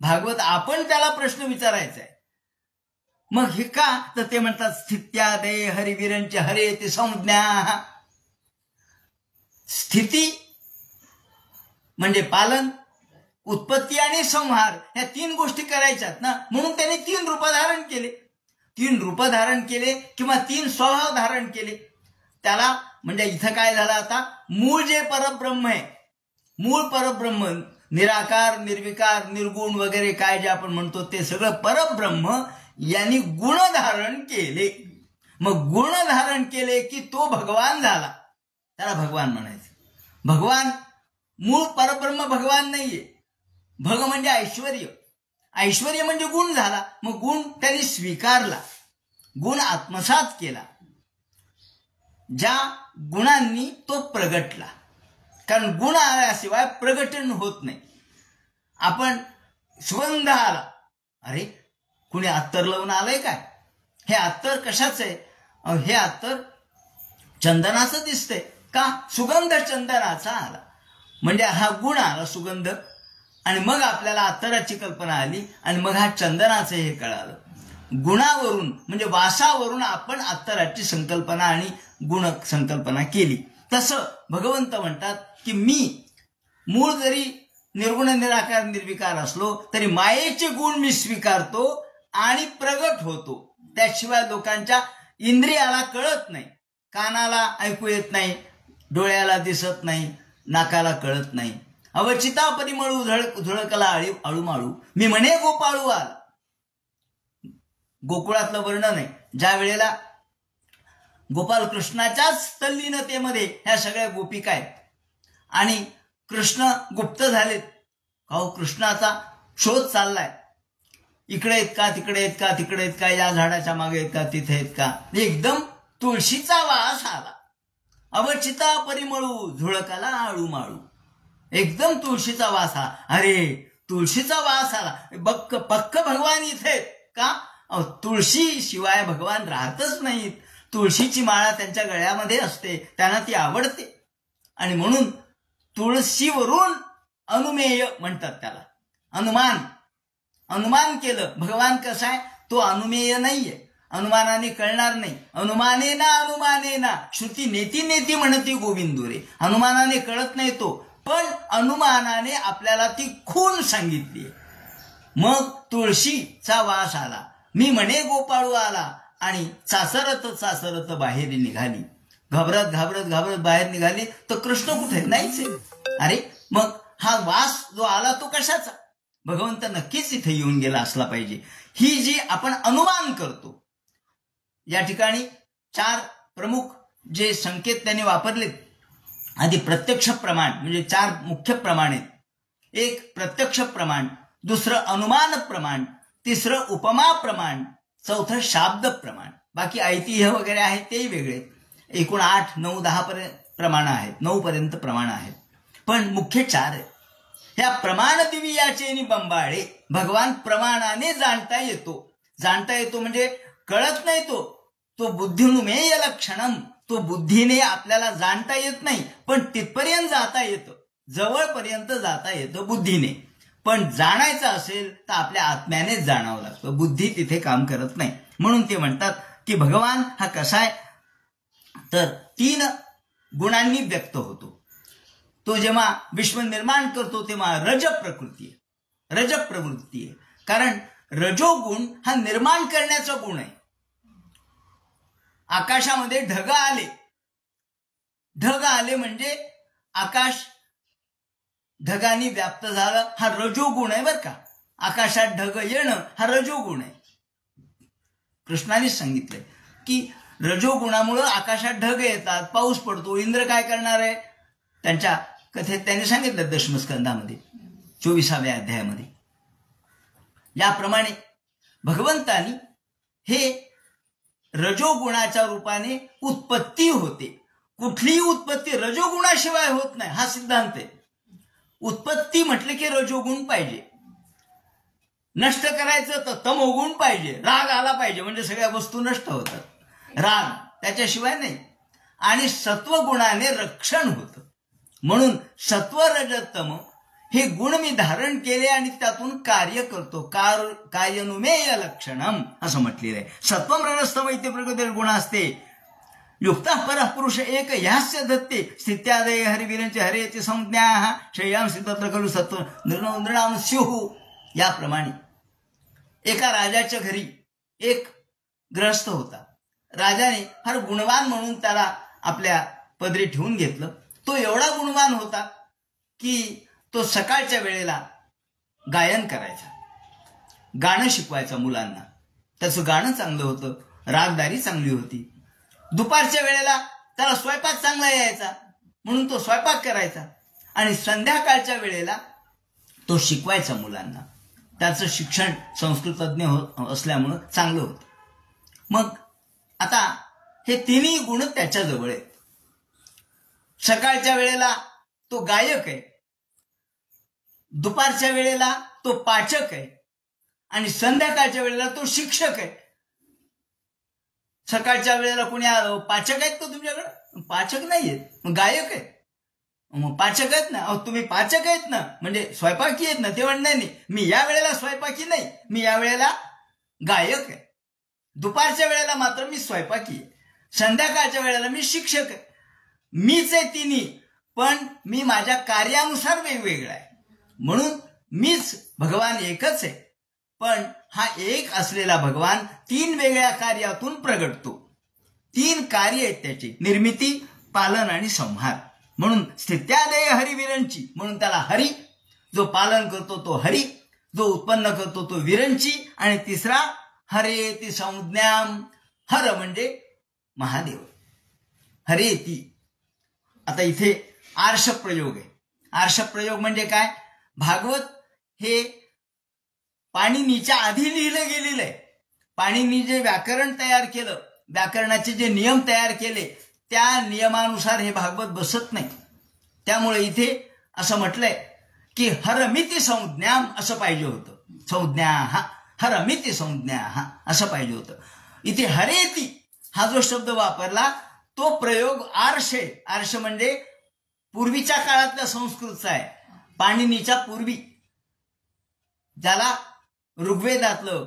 भागवत आपण त्याला प्रश्न विचारायचा आहे. मग हे का? तर ते म्हणतात स्थित्यादे हरिवीरंच हरे ते संज्ञा. स्थिती म्हणजे पालन, उत्पत्ती आणि संहार, ह्या 3 गोष्टी करायच्यात ना, म्हणून त्याने 3 रूप धारण केले. 3 रूप धारण केले किंवा 3 स्वभाव धारण केले. त्याला म्हणजे इथं काय झालं, आता मूळ जे परब्रह्म आहे, मूळ परब्रह्म, निराकार, निर्विकार, निर्गुण वगैरे काय जे आपण म्हणतो ते सगळं परब्रह्म यांनी गुण धारण केले. मग गुण धारण केले की तो भगवान झाला, त्याला भगवान म्हणायचं. भगवान मूळ परब्रह्म भगवान नाहीये. भग म्हणजे ऐश्वर्य, ऐश्वर्य म्हणजे गुण झाला. मग गुण त्यांनी स्वीकारला, गुण आत्मसात केला. ज्या गुणांनी तो प्रगटला, कारण गुण आल्याशिवाय प्रगटन होत नाही. आपण सुगंध आला, अरे कुणी अत्तर लावून आलंय काय? हे अत्तर कशाचं आहे? हे अत्तर चंदनाचं दिसतंय का? सुगंध चंदनाचा आला, म्हणजे हा गुण आला, सुगंध. आणि मग आपल्याला अत्तराची कल्पना आली आणि मग हा चंदनाचं हे कळालं. गुणावरून म्हणजे वासावरून आपण अत्तराची संकल्पना आणि गुण संकल्पना केली. तसं भगवंत म्हणतात की मी मूळ जरी निर्गुण निराकार निर्विकार असलो तरी मायेचे गुण मी स्वीकारतो आणि प्रगट होतो. त्याशिवाय लोकांच्या इंद्रियाला कळत नाही, कानाला ऐकू येत नाही, डोळ्याला दिसत नाही, नाकाला कळत नाही. अवचिता परिमळू झुळकला अळूमाळू, मी म्हणे गोपाळू आला. गोकुळातलं वर्णन आहे. ज्या वेळेला गोपाल कृष्णाच्याच तल्लीनतेमध्ये ह्या सगळ्या गोपिका आहेत आणि कृष्ण गुप्त झालेत. अहो कृष्णाचा शोध चाललाय, इकडे आहेत का, तिकडे आहेत का, तिकडे आहेत का, या झाडाच्या मागे आहेत का, तिथे आहेत का. एकदम तुळशीचा वास आला. अवचिता परिमळू झुळकाला आळूमाळू, एकदम तुळशीचा वास आला. अरे तुळशीचा वास आला, पक्क भगवान इथे का? तुळशी शिवाय भगवान राहतच नाहीत. तुळशीची माळा त्यांच्या गळ्यामध्ये असते, त्यांना ती आवडते. आणि म्हणून तुळशीवरून अनुमेय म्हणतात त्याला, अनुमान. अनुमान केलं. भगवान कसा आहे, तो अनुमेय नाहीये, अनुमानाने कळणार नाही. अनुमानेना श्रुती नेती नेती म्हणती गोविंदो रे. अनुमानाने कळत नाही तो, पण अनुमानाने आपल्याला ती खूण सांगितली. मग तुळशीचा वास आला, मी म्हणे गोपाळू आला, आणि चाचरत बाहेर निघाली. घाबरत बाहेर निघाली तर कृष्ण कुठे, नाहीच आहे. अरे मग हा वास जो आला तो कशाचा? भगवंत नक्कीच इथे येऊन गेला असला पाहिजे. ही जी आपण अनुमान करतो, या ठिकाणी 4 प्रमुख जे संकेत त्यांनी वापरलेत. आधी प्रत्यक्ष प्रमाण, म्हणजे 4 मुख्य प्रमाण आहेत. एक प्रत्यक्ष प्रमाण, दुसरं अनुमान प्रमाण, तिसरं उपमा प्रमाण, चौथं शाब्द प्रमाण. बाकी ऐतिह्य वगैरे आहेत तेही वेगळे. एकूण 8, 9, 10 प्रमाण आहेत, 9 पर्यंत प्रमाण आहेत, पण मुख्य 4 आहेत. ह्या प्रमाण दिवियाचे बंबाळे. भगवान प्रमाणाने जाणता येतो म्हणजे कळत नाही तो बुद्धिनुमेय लक्षणम. तो बुद्धीने आपल्याला जाणता येत नाही, पण तिथपर्यंत जाता येतं, जवळपर्यंत जाता येतं बुद्धीने. पण जाणायचं असेल तर आपल्या आत्म्यानेच जाणावं लागतं, बुद्धी तिथे काम करत नाही. म्हणून ते म्हणतात की भगवान हा कसा आहे, तर 3 गुणांनी व्यक्त होतो. तो जेव्हा विश्व निर्माण करतो तेव्हा रज प्रवृत्ती आहे. कारण रजोगुण हा निर्माण करण्याचा गुण आहे. आकाशामध्ये ढग आले म्हणजे आकाश ढगांनी व्याप्त झालं, हा रजोगुण आहे बरं का. आकाशात ढग येणं हा रजोगुण आहे. कृष्णाने सांगितलंय की रजोगुणामुळं आकाशात ढग येतात, पाऊस पडतो. इंद्र काय करणार आहे, त्यांच्या कथेत त्यांनी सांगितलं दशमस्कंधामध्ये 24व्या अध्यायामध्ये. याप्रमाणे भगवंतानी हे रजोगुणाच्या रूपाने उत्पत्ती होते. कुठलीही उत्पत्ती रजोगुणाशिवाय होत नाही, हा सिद्धांत आहे. उत्पत्ती म्हटले की रजोगुण पाहिजे, नष्ट करायचं तर तमोगुण पाहिजे, राग आला पाहिजे, म्हणजे सगळ्या वस्तू नष्ट होतात. राग त्याच्याशिवाय नाही. आणि सत्वगुणाने रक्षण होतं. म्हणून सत्व रजतम हे गुण मी धारण केले आणि त्यातून कार्य करतो. कार्यनुमेय लक्षणम असं म्हटलेलं आहे. सत्वम रजस्तम इथे प्रकृती गुण असते. युक्त परः पुरुष एक ह्यास्य दत्ते स्थित्यादय हरिवीरांचे हरेचे संज्ञा शय्याम सिद्धत्र खलु सत्व नृणाम स्युः. याप्रमाणे एका राजाच्या घरी एक गृहस्थ होता. राजाने फार गुणवान म्हणून त्याला आपल्या पदरी ठेवून घेतलं. तो एवढा गुणवान होता की तो सकाळच्या वेळेला गायन करायचा, गाणं शिकवायचा मुलांना. त्याचं गाणं चांगलं होतं, रागदारी चांगली होती. दुपारच्या वेळेला त्याला स्वयंपाक चांगला यायचा म्हणून तो स्वयंपाक करायचा. आणि संध्याकाळच्या वेळेला तो शिकवायचा मुलांना. त्याचं शिक्षण संस्कृतज्ञ असल्यामुळं चांगलं होतं. मग आता हे 3ही गुण त्याच्याजवळ आहेत. सकाळच्या वेळेला तो गायक आहे, दुपारच्या वेळेला तो पाचक आहे, आणि संध्याकाळच्या वेळेला तो शिक्षक आहे. सकाळच्या वेळेला कोणी पाचक आहेत का तुमच्याकडे? पाचक नाहीयेत, मग गायक आहेत. मग पाचक आहेत ना, तुम्ही पाचक आहेत ना म्हणजे स्वयंपाकी आहेत ना. ते म्हणणार नाही मी या वेळेला स्वयंपाकी नाही, मी या वेळेला गायक आहे. दुपारच्या वेळेला मात्र मी स्वयंपाकी आहे, संध्याकाळच्या वेळेला मी शिक्षक आहे. मीच आहे 3ही, पण मी माझ्या कार्यानुसार वेगवेगळा आहे. म्हणून मीच भगवान एकच आहे, पण हा एक असलेला भगवान 3 वेगळ्या कार्यातून प्रगटतो. 3 कार्य आहेत त्याची, निर्मिती, पालन आणि संहार. म्हणून स्थित्यादय हरिविरंची, म्हणून त्याला हरी. जो पालन करतो तो हरी, जो उत्पन्न करतो तो विरंची, आणि तिसरा हरेति संज्ञाम. हर म्हणजे महादेव, हरेति. आता इथे आर्ष प्रयोग आहे. आर्ष प्रयोग म्हणजे काय? भागवत हे पाणिनीच्या आधी लिहिलं गेलेलं आहे. पाणिनी जे व्याकरण तयार केलं, व्याकरणाचे जे नियम तयार केले, त्या नियमानुसार हे भागवत बसत नाही. त्यामुळे इथे असं म्हटलंय की हरमिती संज्ञाम असं पाहिजे होतं. संज्ञा हा, हरमिती संज्ञा हा असं पाहिजे होतं. इथे हरेती हा जो शब्द वापरला तो प्रयोग आर्ष आहे. आर्ष म्हणजे पूर्वीच्या काळातल्या संस्कृतचा आहे, पाणिनीच्या पूर्वी, ज्याला ऋग्वेदातलं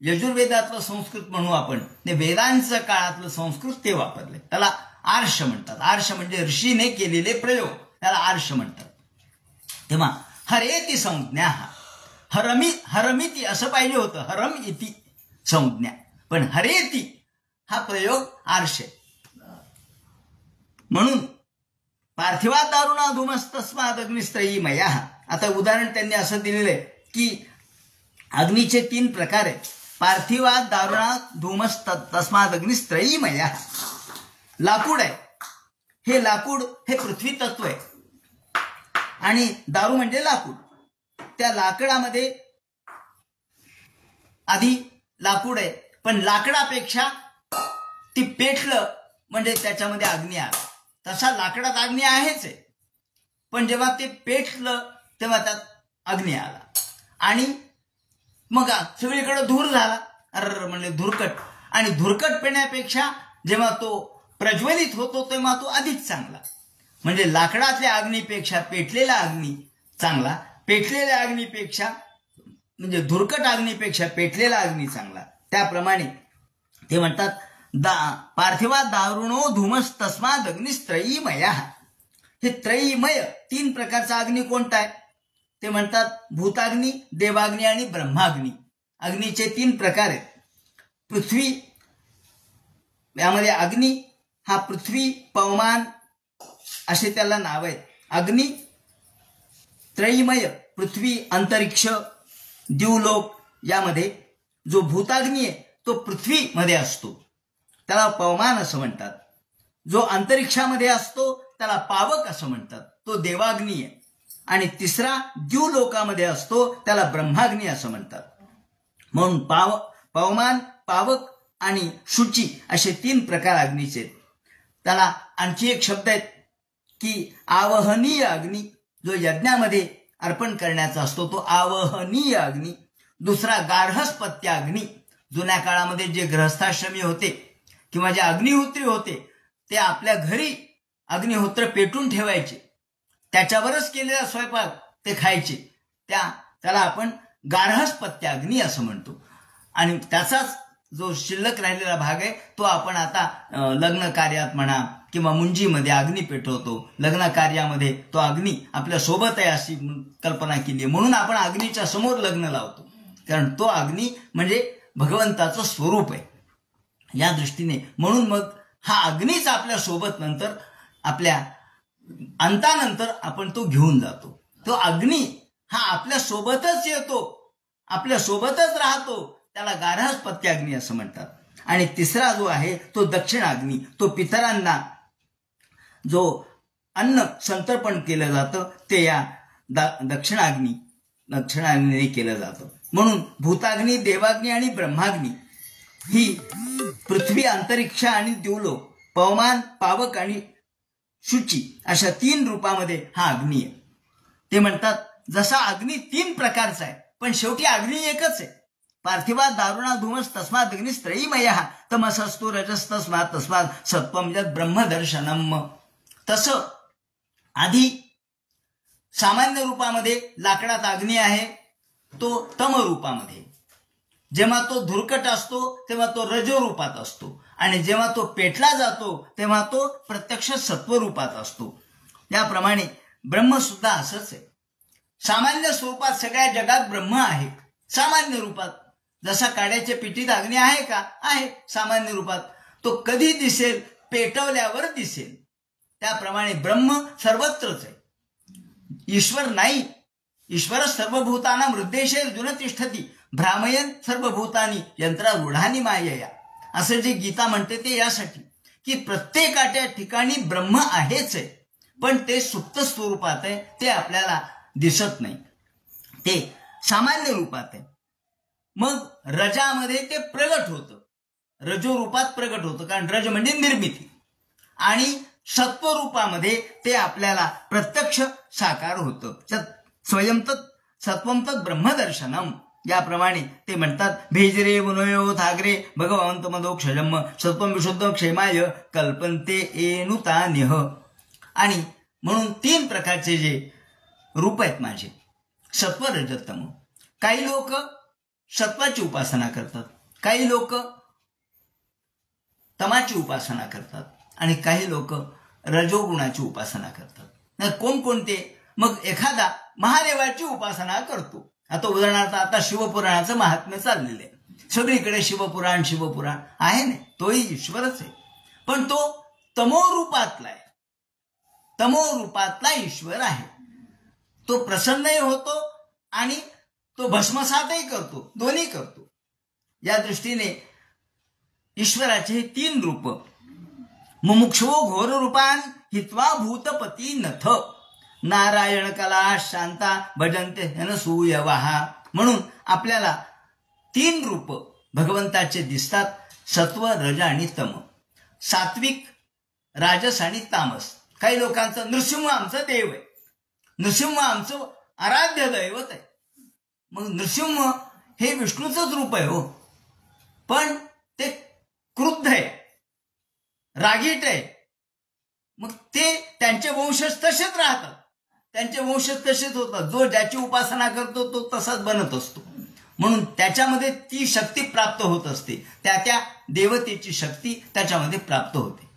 यजुर्वेदातलं संस्कृत म्हणू आपण, ते वेदांचं काळातलं संस्कृत ते वापरले. त्याला आर्ष म्हणतात. आर्ष म्हणजे ऋषीने केलेले प्रयोग, त्याला आर्ष म्हणतात. तेव्हा हरेती संज्ञा, हरमिती असं पाहिजे होतं, हरम इति संज्ञा, पण हरेती हा प्रयोग आर्ष. म्हणून पार्थिवा दारुणा धूमस्तस्माद अग्निस्त्रयी मया. आता उदाहरण त्यांनी असं दिलेलं आहे की अग्नीचे 3 प्रकार आहेत. पार्थिवा दारुणा धूमस्त तस्माद अग्निस्त्रयी मया. लाकूड आहे, हे लाकूड हे पृथ्वी तत्व आहे आणि दारू म्हणजे लाकूड. त्या लाकडामध्ये आधी लाकूड आहे, पण लाकडापेक्षा ती पेटलं म्हणजे त्याच्यामध्ये अग्नी आला. तसा लाकडात अग्नी आहेच आहे, पण जेव्हा ते पेटलं तेव्हा त्यात अग्नी आला आणि मग सगळीकडे धूर झाला. म्हणजे धुरकट. आणि धुरकट पेण्यापेक्षा जेव्हा तो प्रज्वलित होतो तेव्हा तो अधिक चांगला. म्हणजे लाकडातल्या अग्नीपेक्षा पेटलेला अग्नी चांगला, पेटलेल्या अग्नीपेक्षा म्हणजे धुरकट अग्नीपेक्षा पेटलेला अग्नी चांगला. त्याप्रमाणे ते म्हणतात पार्थिवा दारुणो धूमस तस्माद अग्निस्त्रयीमया. हे त्रयीमय 3 प्रकारचा अग्नी कोणता आहे ते म्हणतात भूताग्नी, देवाग्नी आणि ब्रह्माग्नी. अग्नीचे 3 प्रकार आहेत. पृथ्वी, यामध्ये अग्नी हा पृथ्वी, पवमान असे त्याला नाव आहेत. अग्नी त्रयीमय, पृथ्वी, अंतरिक्ष, द्युलोक. यामध्ये जो भूताग्नी आहे तो पृथ्वीमध्ये असतो, त्याला पवमान असं म्हणतात. जो अंतरिक्षामध्ये असतो त्याला पावक असं म्हणतात, तो देवाग्नी आहे. आणि तिसरा द्युलोकामध्ये असतो त्याला ब्रह्माग्नी असं म्हणतात. म्हणून पवमान, पावक आणि शुची असे 3 प्रकार अग्नीचे आहेत. त्याला आणखी एक शब्द आहेत की आवहनीय अग्नी, जो यज्ञामध्ये अर्पण करण्याचा असतो तो आवहनीय अग्नी. दुसरा गार्हस्पत्य अग्नी, जुन्या काळामध्ये जे गृहस्थाश्रमी होते किंवा जे अग्निहोत्री होते ते आपल्या घरी अग्निहोत्र पेटून ठेवायचे, त्याच्यावरच केलेला स्वयंपाक ते खायचे. त्याला आपण गार्हस्पत्य अग्नी असं म्हणतो. आणि त्याचाच जो शिल्लक राहिलेला भाग आहे तो आपण आता लग्न कार्यात म्हणा किंवा मुंजीमध्ये अग्नी पेटवतो. लग्न कार्यामध्ये तो अग्नी आपल्या सोबत आहे अशी कल्पना केली, म्हणून आपण अग्नीच्या समोर लग्न लावतो, कारण तो अग्नी म्हणजे भगवंताचं स्वरूप आहे. या दृष्टीने म्हणून मग हा अग्नीच आपल्या सोबत नंतर आपल्या अंतानंतर आपण तो घेऊन जातो. तो अग्नी हा आपल्या सोबतच येतो, आपल्या सोबतच राहतो, त्याला गार्हस्पत्य अग्नी असं म्हणतात. आणि तिसरा जो आहे तो दक्षिणाग्नी, तो पितरांना जो अन्न संतर्पण केलं जातं ते या दक्षिणाग्नीने केलं जातं. म्हणून भूताग्नी, देवाग्नी आणि ब्रह्माग्नी ही पृथ्वी, अंतरिक्ष आणि द्युलोक, पवमान, पावक आणि शुची अशा 3 रूपामध्ये हा अग्नी आहे. ते म्हणतात जसा अग्नी 3 प्रकारचा आहे पण शेवटी अग्नी एकच आहे. पार्थिवा दारुणा धूमस तस्माद अग्निस्त्रयीमयः तमसस्तु रजस्तस्मात् तस्मात् सत्वम यत् ब्रह्मदर्शनम. तसं आधी सामान्य रूपामध्ये लाकडात अग्नी आहे तो तम रूपामध्ये, जेव्हा तो धुरकट असतो तेव्हा तो रजो रूपात असतो आणि जेव्हा तो पेटला जातो तेव्हा तो प्रत्यक्ष सत्वरूपात असतो. त्याप्रमाणे ब्रह्म सुद्धा असंच आहे. सामान्य स्वरूपात सगळ्या जगात ब्रह्म आहे. सामान्य रूपात जसा काड्याच्या पिठीत अग्नी आहे का, आहे सामान्य रूपात. तो कधी दिसेल, पेटवल्यावर दिसेल. त्याप्रमाणे ब्रह्म सर्वत्रच आहे, ईश्वर नाही. ईश्वर सर्वभूतानां हृद्देशेर्जुन तिष्ठती भ्रामयन सर्वभूतानी यंत्रारूढानी मायया. असं जे गीता म्हणते ते यासाठी की प्रत्येकाच्या ठिकाणी ब्रह्म आहेच आहे, पण ते सुप्त स्वरूपात आहे, ते आपल्याला दिसत नाही, ते सामान्य रूपात आहे. मग रजामध्ये ते प्रगट होतं, रजो रूपात प्रगट होतं, कारण रज म्हणजे निर्मिती. आणि सत्वरूपामध्ये ते आपल्याला प्रत्यक्ष साकार होतं. स्वयंतत् सत्वंतत् ब्रह्मदर्शनम. याप्रमाणे ते म्हणतात भेजरे वनयो थागरे भगवंत मदोक्षजम सत्वम विशुद्ध क्षेमाय कल्पन्ते एनुतान्यः. आणि म्हणून 3 प्रकारचे जे रूप आहेत माझे, सत्व, रजतम. काही लोक सत्वाची उपासना करतात, काही लोक तमाची उपासना करतात आणि काही लोक रजोगुणाची उपासना करतात. कोणकोणते? मग एखादा महादेवाची उपासना करतो. आता उदाहरणार्थ आता शिवपुराणाचं महात्म्य चाललेलं आहे, सगळीकडे शिवपुराण शिवपुराण आहे ना, तोही ईश्वरच आहे, पण तो तमोरूपातला आहे, तमोरूपातला ईश्वर आहे. तो प्रसन्नही होतो आणि तो भस्मसातही करतो, दोन्ही करतो. या दृष्टीने ईश्वराचे हे 3 रूप. मुमुक्षो घोर रूपान हित्वा भूतपती नथ नारायण कला शांता भजन्ते हनसूयवहा. म्हणून आपल्याला 3 रूप भगवंताचे दिसतात, सत्व, रज आणि तम. सात्विक, राजस आणि तामस. काही लोकांचं नृसिंह आमचं देव आहे, नृसिंह आमचं आराध्य दैवत आहे. मग नृसिंह हे विष्णूचंच रूप आहे हो, पण ते क्रुद्ध आहे, रागीट आहे. मग ते त्यांचे वंशज तसेच राहतात, त्यांचे वंशज तसेच होतात. जो ज्याची उपासना करतो तो तसाच बनत असतो. म्हणून त्याच्यामध्ये ती शक्ती प्राप्त होत असते, त्या देवतेची शक्ती त्याच्यामध्ये प्राप्त होते.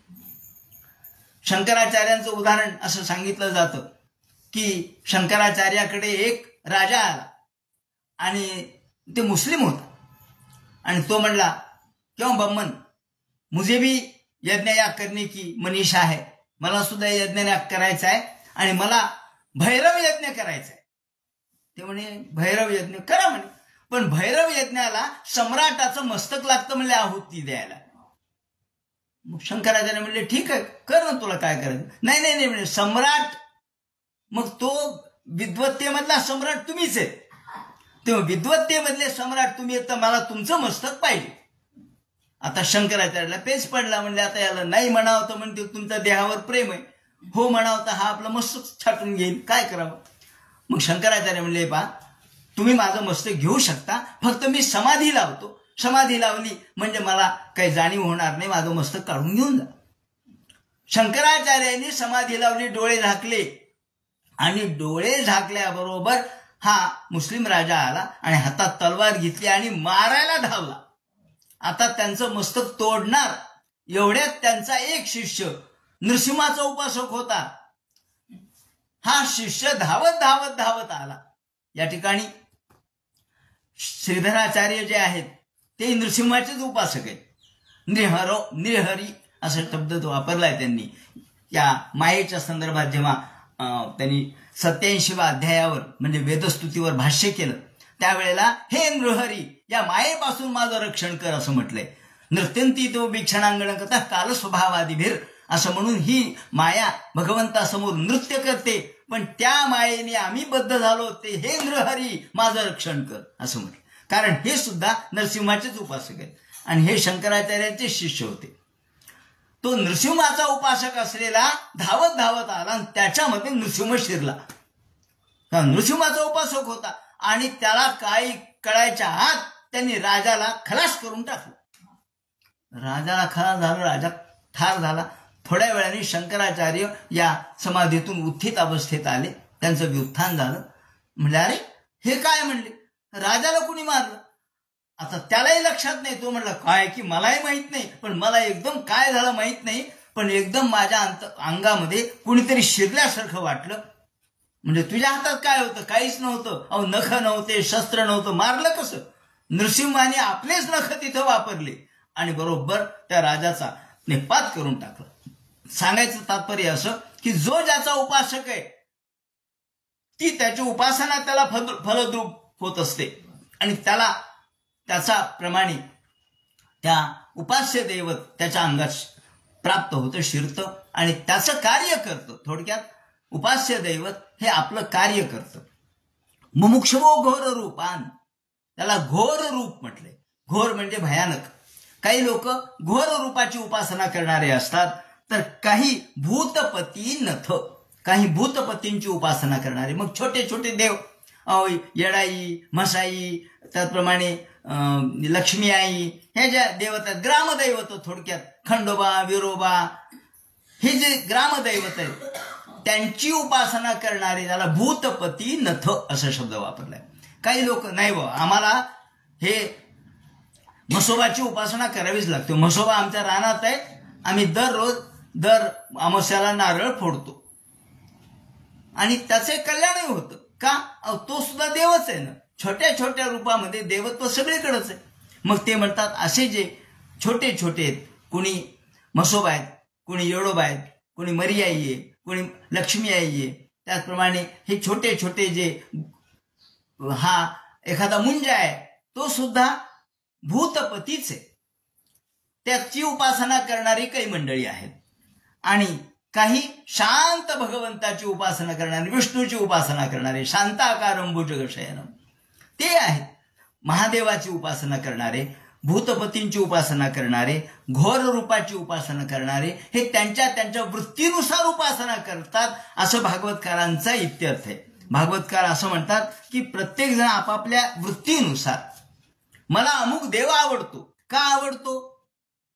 शंकराचार्यांचं उदाहरण असं सांगितलं जातं की शंकराचार्याकडे एक राजा आला आणि ते मुस्लिम होता आणि तो म्हणला, क्यों बम्मन, मुझे भी यज्ञ याग करने की मनीषा है, मला सुद्धा यज्ञ याग करायचा आहे आणि मला भैरव यज्ञ करायचा आहे. ते म्हणे भैरव यज्ञ करा म्हणे, पण भैरव यज्ञाला सम्राटाचं मस्तक लागतं म्हणले आहुती द्यायला. मग शंकराचार्य म्हणले ठीक आहे कर ना, तुला काय करायचं. नाही नाही नाही म्हणजे सम्राट, मग तो विद्वत्तेमधला सम्राट तुम्हीच आहे, तेव्हा विद्वत्तेमधले सम्राट तुम्ही तर मला तुमचं मस्तक पाहिजे. आता शंकराचार्याला पेच पडला, म्हणले आता याला नाही म्हणावं तर म्हणते तुमच्या देहावर प्रेम आहे, हो म्हणावं तर हा आपलं मस्तक छाटून घेईल, काय करावं. मग शंकराचार्य म्हणले पहा तुम्ही माझं मस्तक घेऊ शकता, फक्त मी समाधी लावतो, समाधी लावली म्हणजे मला काही जाणीव होणार नाही, माझं मस्तक काढून घेऊन जा. शंकराचार्यांनी समाधी लावली, डोळे झाकले आणि डोळे झाकल्याबरोबर हा मुस्लिम राजा आला आणि हातात तलवार घेतली आणि मारायला धावला. आता त्यांचं मस्तक तोडणार एवढ्यात त्यांचा एक शिष्य नृसिंहाचा उपासक होता, हा शिष्य धावत धावत धावत आला. या ठिकाणी श्रीधराचार्य जे आहेत ते नृसिंहाचेच उपासक आहेत. नृहरी असा शब्द तो वापरलाय त्यांनी या मायेच्या संदर्भात. जेव्हा त्यांनी 87व्या अध्यायावर म्हणजे वेदस्तुतीवर भाष्य केलं त्यावेळेला हे नृहरी या मायेपासून माझं रक्षण कर असं म्हटलंय. नृत्यंती तो भिक्षणांगण कथा काल स्वभावादिभीर असं म्हणून ही माया भगवंतासमोर नृत्य करते, पण त्या मायेने आम्ही बद्ध झालो, ते हे नृहरी माझं रक्षण कर असं म्हटलं. कारण हे सुद्धा नरसिंहाचेच उपासक आहेत आणि हे शंकराचार्यांचे शिष्य होते. तो नृसिंहाचा उपासक असलेला धावत धावत आला आणि त्याच्यामध्ये नृसिंह शिरला. नृसिंहाचा उपासक होता आणि त्याला काही कळायच्या आत त्यांनी राजाला खलास करून टाकलं. राजाला खलास झालं, राजा ठार झाला. थोड्या वेळाने शंकराचार्य या समाधीतून उत्थित अवस्थेत आले, त्यांचं व्युत्थान झालं. म्हणजे अरे हे काय म्हणले, राजाला कुणी मारलं. आता त्यालाही लक्षात नाही. तो म्हणला काय की मलाही माहित नाही, पण मला एकदम काय झालं माहित नाही, पण एकदम माझ्या अंगामध्ये कुणीतरी शिरल्यासारखं वाटलं. म्हणजे तुझ्या हातात काय होतं, काहीच नव्हतं. अहो नख नव्हते, शस्त्र नव्हतं, मारलं कसं. नृसिंहाने आपलेच नख तिथं वापरले आणि बरोबर त्या राजाचा निपात करून टाकला. सांगायचं तात्पर्य असं की जो ज्याचा उपासक आहे ती त्याची उपासना त्याला फलद्रूप होत असते आणि त्याला त्याचा प्रमाणे त्या उपास्य दैवत त्याच्या अंगात प्राप्त होतं, शिरतं आणि त्याचं कार्य करतं. थोडक्यात उपास्य दैवत हे आपलं कार्य करतं. मुमुक्षवो घोर रूपान, त्याला घोर रूप म्हटले. घोर म्हणजे भयानक. काही लोक घोर रूपाची उपासना करणारे असतात, तर काही भूतपती नथ, काही भूतपतींची उपासना करणारे. मग छोटे छोटे देव, येडाई, म्हसाई, त्याचप्रमाणे लक्ष्मी आई, हे ज्या देवता आहेत, ग्रामदैवत थोडक्यात खंडोबा, विरोबा, हे जे ग्रामदैवत आहेत त्यांची उपासना करणारे त्याला भूतपती नथ असा शब्द वापरलाय. काही लोक नाही आम्हाला हे म्हसोबाची उपासना करावीच लागते. म्हसोबा आमच्या रानात आहे. आम्ही दर अमावस्याला नारळ फोडतो आणि त्याचे कल्याणही होतं. का? तो सुद्धा देवच आहे ना. छोट्या छोट्या रूपामध्ये देवत्व सगळीकडेच आहे. मग ते म्हणतात असे जे छोटे छोटे आहेत, कुणी म्हसोबा आहेत, कुणी येडोबा आहेत, कुणी मरी आई आहे, कुणी लक्ष्मी आई आहे, त्याचप्रमाणे हे छोटे छोटे जे हा एखादा मुंजा आहे तो सुद्धा भूतपतीच आहे. त्याची उपासना करणारी काही मंडळी आहेत आणि काही शांत भगवंताची उपासना करणारे, विष्णूची उपासना करणारे, शांताकारं भुजगशयनं ते आहेत. महादेवाची उपासना करणारे, भूतपतींची उपासना करणारे, घोर रूपाची उपासना करणारे हे त्यांच्या त्यांच्या वृत्तीनुसार उपासना करतात असं भागवतकारांचा इत्यर्थ आहे. भागवतकार असं म्हणतात की प्रत्येक जण आपापल्या वृत्तीनुसार मला अमुक देव आवडतो. का आवडतो?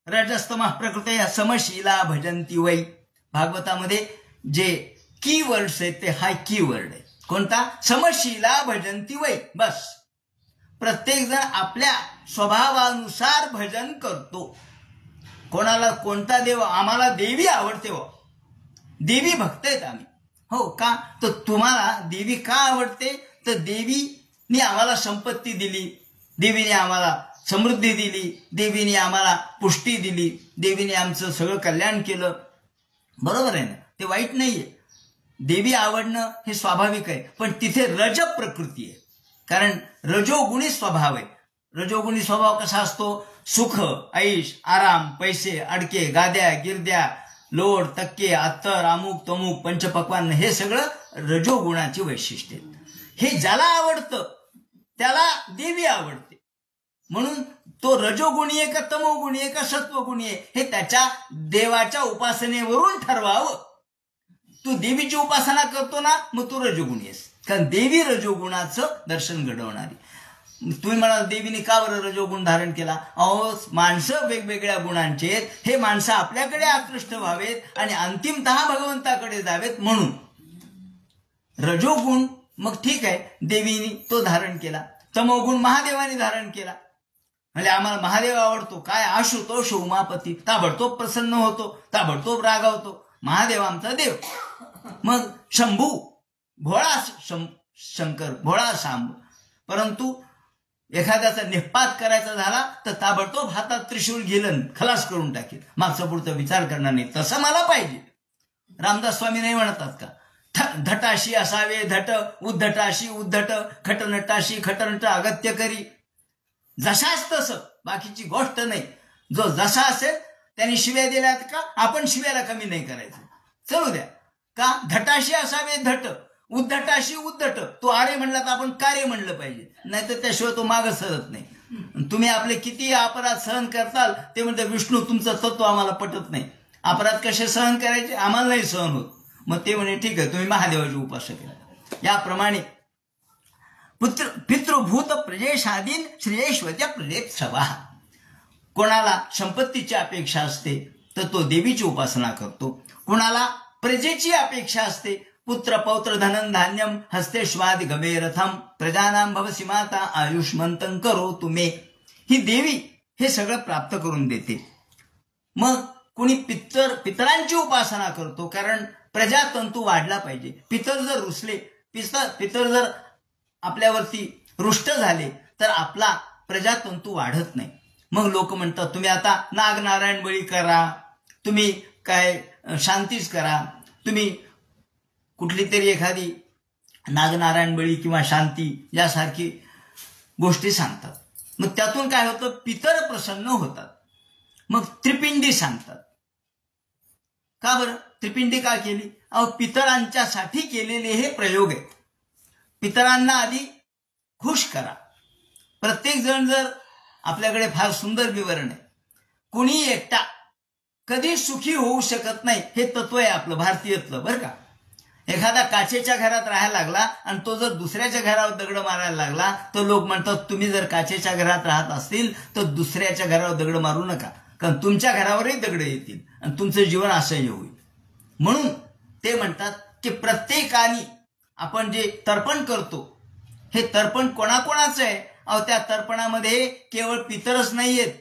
रजस्तमः प्रकृते समशीला भजंती वै. भागवतामध्ये जे की वर्ड्स आहेत ते हा की वर्ड आहे. कोणता? समशीला भजंती वै. बस, प्रत्येक जण आपल्या स्वभावानुसार भजन करतो. कोणाला कोणता देव? आम्हाला देवी आवडते हो, देवी भक्त आहेत आम्ही. हो का? तर तुम्हाला देवी का आवडते? तर देवीने आम्हाला संपत्ती दिली, देवीने आम्हाला समृद्धी दिली, देवीने आम्हाला पुष्टी दिली, देवीने आमचं सगळं कल्याण केलं. बरोबर आहे ना? ते वाईट नाहीये. देवी आवडणं हे स्वाभाविक आहे. पण तिथे रज प्रकृती आहे. कारण रजोगुणी स्वभाव आहे. रजोगुणी स्वभाव कसा असतो? सुख, ऐश, आराम, पैसे, अडके, गाद्या, गिरद्या, लोड, तक्के, अत्तर, अमुक तमुक, पंचपक्वान हे सगळं रजोगुणाची वैशिष्ट्य आहेत. हे ज्याला आवडतं त्याला देवी आवडते. म्हणून तो रजोगुणी आहे का तमोगुणी आहे का सत्वगुणी आहे हे त्याच्या देवाच्या उपासनेवरून ठरवावं. तू देवीची उपासना करतो ना, मग तू रजोगुणी आहेस. कारण देवी रजोगुणाचं दर्शन घडवणारी. तुम्ही म्हणाल देवीने का बरं रजोगुण धारण केला? अहो, माणसं वेगवेगळ्या गुणांचे आहेत. हे माणसं आपल्याकडे आकृष्ट व्हावेत आणि अंतिमतः भगवंताकडे जावेत म्हणून रजोगुण. मग ठीक आहे, देवीने तो धारण केला. तमोगुण महादेवाने धारण केला. म्हणजे आम्हाला महादेव आवडतो. काय? आशुतोष उमापती. ताबडतोब प्रसन्न होतो, ताबडतोब रागावतो. महादेव आमचा देव. मग शंभू भोळा शंकर, भोळा सांब. परंतु एखाद्याचा निपात करायचा झाला तर ताबडतोब हातात त्रिशूल घेलन खलास करून टाकेल, मागचा पुढचा विचार करणार नाही. तसं मला पाहिजे. रामदास स्वामी नाही म्हणतात का? धटाशी असावे धट, उद्धटाशी उद्धट, खटनटाशी खटनट अगत्य करी. जशाच तसं, बाकीची गोष्ट नाही. जो जसा असेल त्यांनी शिव्या दिल्यात का? आपण शिव्याला कमी नाही करायचं. चलू द्या. का? धटाशी असावे धट, उद्धटाशी उद्धट. तो आरे म्हणला तर आपण कार्य म्हणलं पाहिजे, नाहीतर त्याशिवाय तो मागं सरत नाही. तुम्ही आपले किती अपराध सहन करताल ते म्हणते विष्णू तुमचं तत्व आम्हाला पटत नाही. अपराध कसे सहन करायचे? आम्हाला नाही सहन होत. मग ते म्हणे ठीक आहे, तुम्ही महादेवाची उपासना केला. याप्रमाणे पितृभूत प्रजेशादीन श्रेयश्वत्या प्रजेत सभा. कोणाला संपत्तीची अपेक्षा असते तर तो देवीची उपासना करतो. कोणाला प्रजेची अपेक्षा असते, पुत्र पौत्र धनं धान्यम हस्ते श्वाद गवे रथम प्रजानाम भवसी माता आयुष्मंतं करो तुम्ही. ही देवी हे सगळं प्राप्त करून देते. मग कुणी पितरांची उपासना करतो, कारण प्रजातंतू वाढला पाहिजे. पितर जर रुसले, पितर जर आपल्यावरती रुष्ट झाले तर आपला प्रजातंतू वाढत नाही. मग लोक म्हणतात तुम्ही आता नागनारायण बळी करा, तुम्ही काय शांतीच करा, तुम्ही कुठली तरी एखादी नागनारायण बळी किंवा शांती यासारखी गोष्टी सांगतात. मग त्यातून काय होतं? पितर प्रसन्न होतात. मग त्रिपिंडी सांगतात. का बरं त्रिपिंडी का केली? अहो, पितरांच्यासाठी केलेले हे प्रयोग आहेत. पितरांना आधी खुश करा. प्रत्येक जण जर आपल्याकडे फार सुंदर विवरण आहे. कुणी एकटा कधी सुखी होऊ शकत नाही, हे तत्व आहे आपलं भारतीयतलं बरं का. एखादा काचेच्या घरात राहायला लागला आणि तो जर दुसऱ्याच्या घरावर दगड मारायला लागला तर लोक म्हणतात तुम्ही जर काचेच्या घरात राहत असतील तर दुसऱ्याच्या घरावर दगड मारू नका, कारण तुमच्या घरावरही दगड येतील आणि तुमचं जीवन असह्य होईल. म्हणून ते म्हणतात की प्रत्येकाने आपण जे तर्पण करतो हे तर्पण कोणाकोणाचं आहे? अहो त्या तर्पणामध्ये केवळ पितरच नाहीयेत,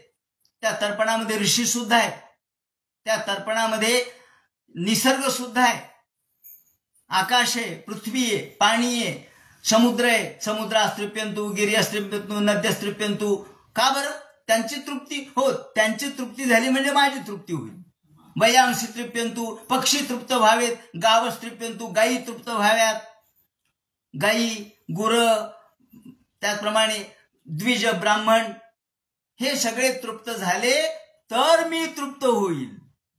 त्या तर्पणामध्ये ऋषी सुद्धा आहेत, त्या तर्पणामध्ये निसर्ग सुद्धा आहे, आकाश आहे, पृथ्वी आहे, पाणी आहे, समुद्र आहे, समुद्र अस्त्रिप्यंतू, गिरी अस्त्रिप्यंतू, नद्य अस्त्रिप्यंतू. का बरं? त्यांची तृप्ती, हो त्यांची तृप्ती झाली म्हणजे माझी तृप्ती होईल. वयांशी तृप्यंतू, पक्षी तृप्त व्हावेत, गाव तृप्यंतू, गायी तृप्त व्हाव्यात, गायी, गुरं, त्याचप्रमाणे द्विज, ब्राह्मण हे सगळे तृप्त झाले तर मी तृप्त होईल.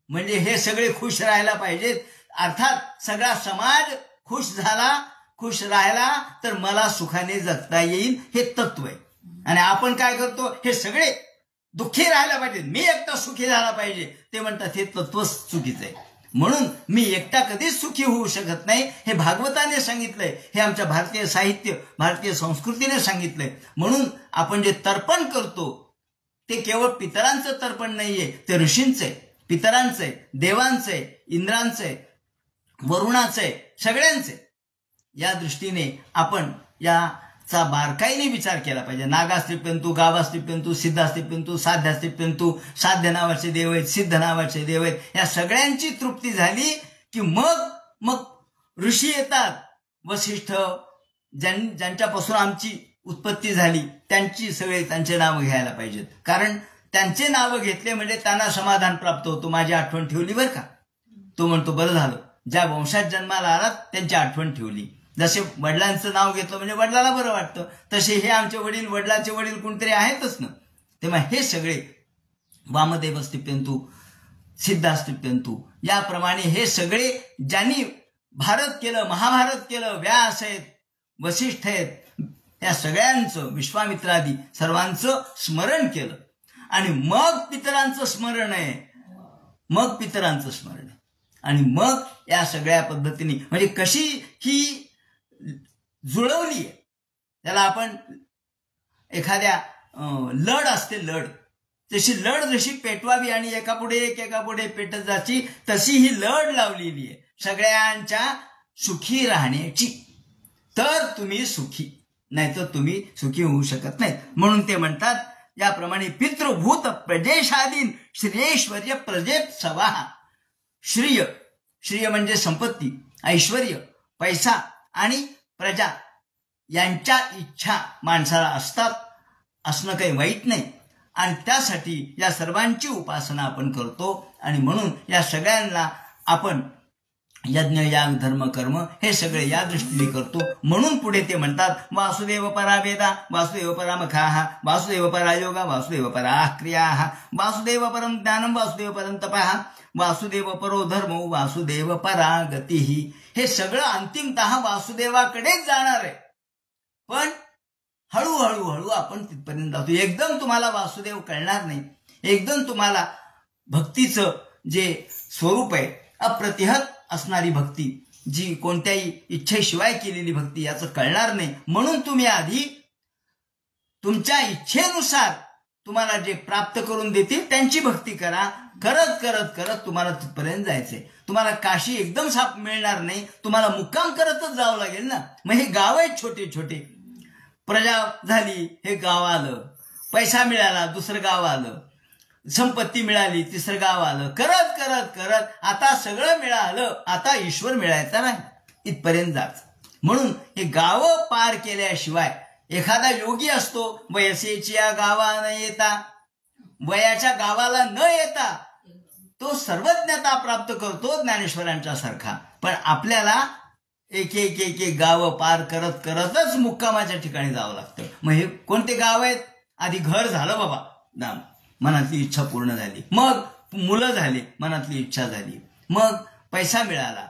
म्हणजे हे सगळे खुश राहायला पाहिजेत. अर्थात सगळा समाज खुश झाला, खुश राहिला तर मला सुखाने जगता येईल, हे तत्व आहे. आणि आपण काय करतो? हे सगळे दुःखी राहायला पाहिजे, मी एकटा सुखी झाला पाहिजे, ते म्हणतात हे तत्व चुकीचं आहे. म्हणून मी एकटा कधीच सुखी होऊ शकत नाही, हे भागवताने सांगितलंय, हे आमच्या भारतीय साहित्य, भारतीय संस्कृतीने सांगितलंय. म्हणून आपण जे तर्पण करतो ते केवळ पितरांचं तर्पण नाहीये, ते ऋषींचं आहे, पितरांचं आहे, देवांचं आहे, इंद्रांचं आहे, वरुणाचं आहे, सगळ्यांचं आहे. या दृष्टीने आपण याचा बारकाईने विचार केला पाहिजे. नागास्त्रिप्यंतू, गावास्त्रिप्यंतू, सिद्धास्त्रिप्यंतू, साध्यास्त्रिप्यंतू, साध्य नावाचे देव आहेत, सिद्ध नावाचे देव आहेत, या सगळ्यांची तृप्ती झाली की मग ऋषी येतात. वसिष्ठ, ज्यांच्यापासून आमची उत्पत्ती झाली त्यांची सगळे त्यांचे नावं घ्यायला पाहिजेत, कारण त्यांचे नावं घेतले म्हणजे त्यांना समाधान प्राप्त होतो. माझी आठवण ठेवली बरं का. तो म्हणतो बरं झालं, ज्या वंशात जन्माला आलात त्यांची आठवण ठेवली. जसे वडिलांचं नाव घेतलं म्हणजे वडिलाला बरं वाटतं, तसे हे आमचे वडील, वडिलाचे वडील कोणतरी आहेतच ना. तेव्हा हे सगळे वामदेव स्त्रिप्यंतू, सिद्धास्त्रिप्यंतू, याप्रमाणे हे सगळे ज्यांनी भारत केलं, महाभारत केलं, व्यास आहेत, वसिष्ठ आहेत, या सगळ्यांचं, विश्वामित्रादी सर्वांचं स्मरण केलं. आणि मग पितरांचं स्मरण आहे, मग पितरांचं स्मरण आहे. आणि मग या सगळ्या पद्धतीने म्हणजे कशी ही जुळवली आहे. त्याला आपण एखाद्या लढ असते, लढ, तशी लढ जशी पेटवावी आणि एकापुढे एक एकापुढे पेटत जायची, तशी ही लढ लावलेली आहे सगळ्यांच्या सुखी राहण्याची. तर तुम्ही सुखी, नाही तर तुम्ही सुखी होऊ शकत नाही. म्हणून ते म्हणतात याप्रमाणे पितृभूत प्रजेशादीन श्रेयश्वर्य प्रजेत सवाहा. श्रेय म्हणजे संपत्ती, ऐश्वर्य, पैसा आणि प्रजा यांच्या इच्छा माणसाला असतात, असणं काही वाईट नाही. आणि त्यासाठी या सर्वांची उपासना आपण करतो. आणि म्हणून या सगळ्यांना आपण यज्ञ, याग, धर्म, कर्म हे सगळे या दृष्टीने करतो. म्हणून पुढे ते म्हणतात वासुदेव परा वेदा, वासुदेव परा मखाः, वासुदेव परा योगा, वासुदेव परा क्रियाः, वासुदेव परम ज्ञानम, वासुदेव परम तपः, वासुदेव परो धर्मो, वासुदेव परा गतिः. हे सगळं अंतिमतः वासुदेवाकडेच जाणार आहे. पण हळूहळू आपण तिथपर्यंत जातो. एकदम तुम्हाला वासुदेव कळणार नाही. एकदम तुम्हाला भक्तीचं जे स्वरूप आहे, अप्रतिहत असणारी भक्ती, जी कोणत्याही इच्छेशिवाय केलेली भक्ती, याचं कळणार नाही. म्हणून तुम्ही आधी तुमच्या इच्छेनुसार तुम्हाला जे प्राप्त करून देतील त्यांची भक्ती करा. करत करत करत तुम्हाला तिथपर्यंत जायचंय. तुम्हाला काशी एकदम साप मिळणार नाही, तुम्हाला मुक्काम करतच जावं लागेल ना. मग हे गाव आहेत छोटे छोटे, प्रजा झाली, हे गाव आलं, पैसा मिळाला, दुसरं गाव आलं, संपत्ती मिळाली, तिसरं गाव आलं, करत करत करत आता सगळं मिळालं, आता ईश्वर मिळायचा नाही, इथपर्यंत जायचं. म्हणून हे गाव पार केल्याशिवाय एखादा योगी असतो, वयसेची या गावा न येता, वयाच्या गावाला न येता तो सर्वज्ञता प्राप्त करतो ज्ञानेश्वरांच्या सारखा. पण आपल्याला एक एक एक एक गाव पार करत करतच मुक्कामाच्या ठिकाणी जावं लागतं. मग हे कोणते गाव आहेत? आधी घर झालं बाबा, मनातली इच्छा पूर्ण झाली, मग मुलं झाली, मनातली इच्छा झाली, मग पैसा मिळाला,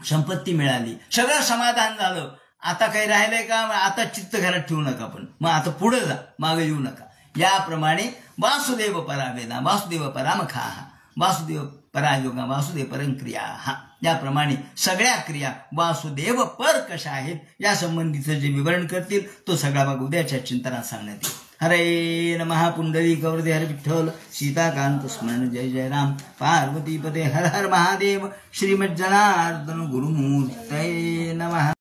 संपत्ती मिळाली, सगळं समाधान झालं. आता काही राहिलंय का? आता चित्त घरात ठेवू नका, पण मग आता पुढे जा, मागे येऊ नका. याप्रमाणे वासुदेव परा वेदा, वासुदेव परा मखाः, वासुदेव परा योगा, वासुदेव परम क्रियाः. याप्रमाणे सगळ्या क्रिया वासुदेव पर कशा आहेत या संबंधीचं जे विवरण करतील तो सगळा भाग उद्याच्या चिंतनात सांगण्यात येईल. हरे नमः. पुंडली गौरदे हर विठ्ठल, सीताकांत स्मरण, जय जय राम, पार्वतीपते हर हर महादेव, श्रीमज्जनार्दन गुरुमूर्तये नमः.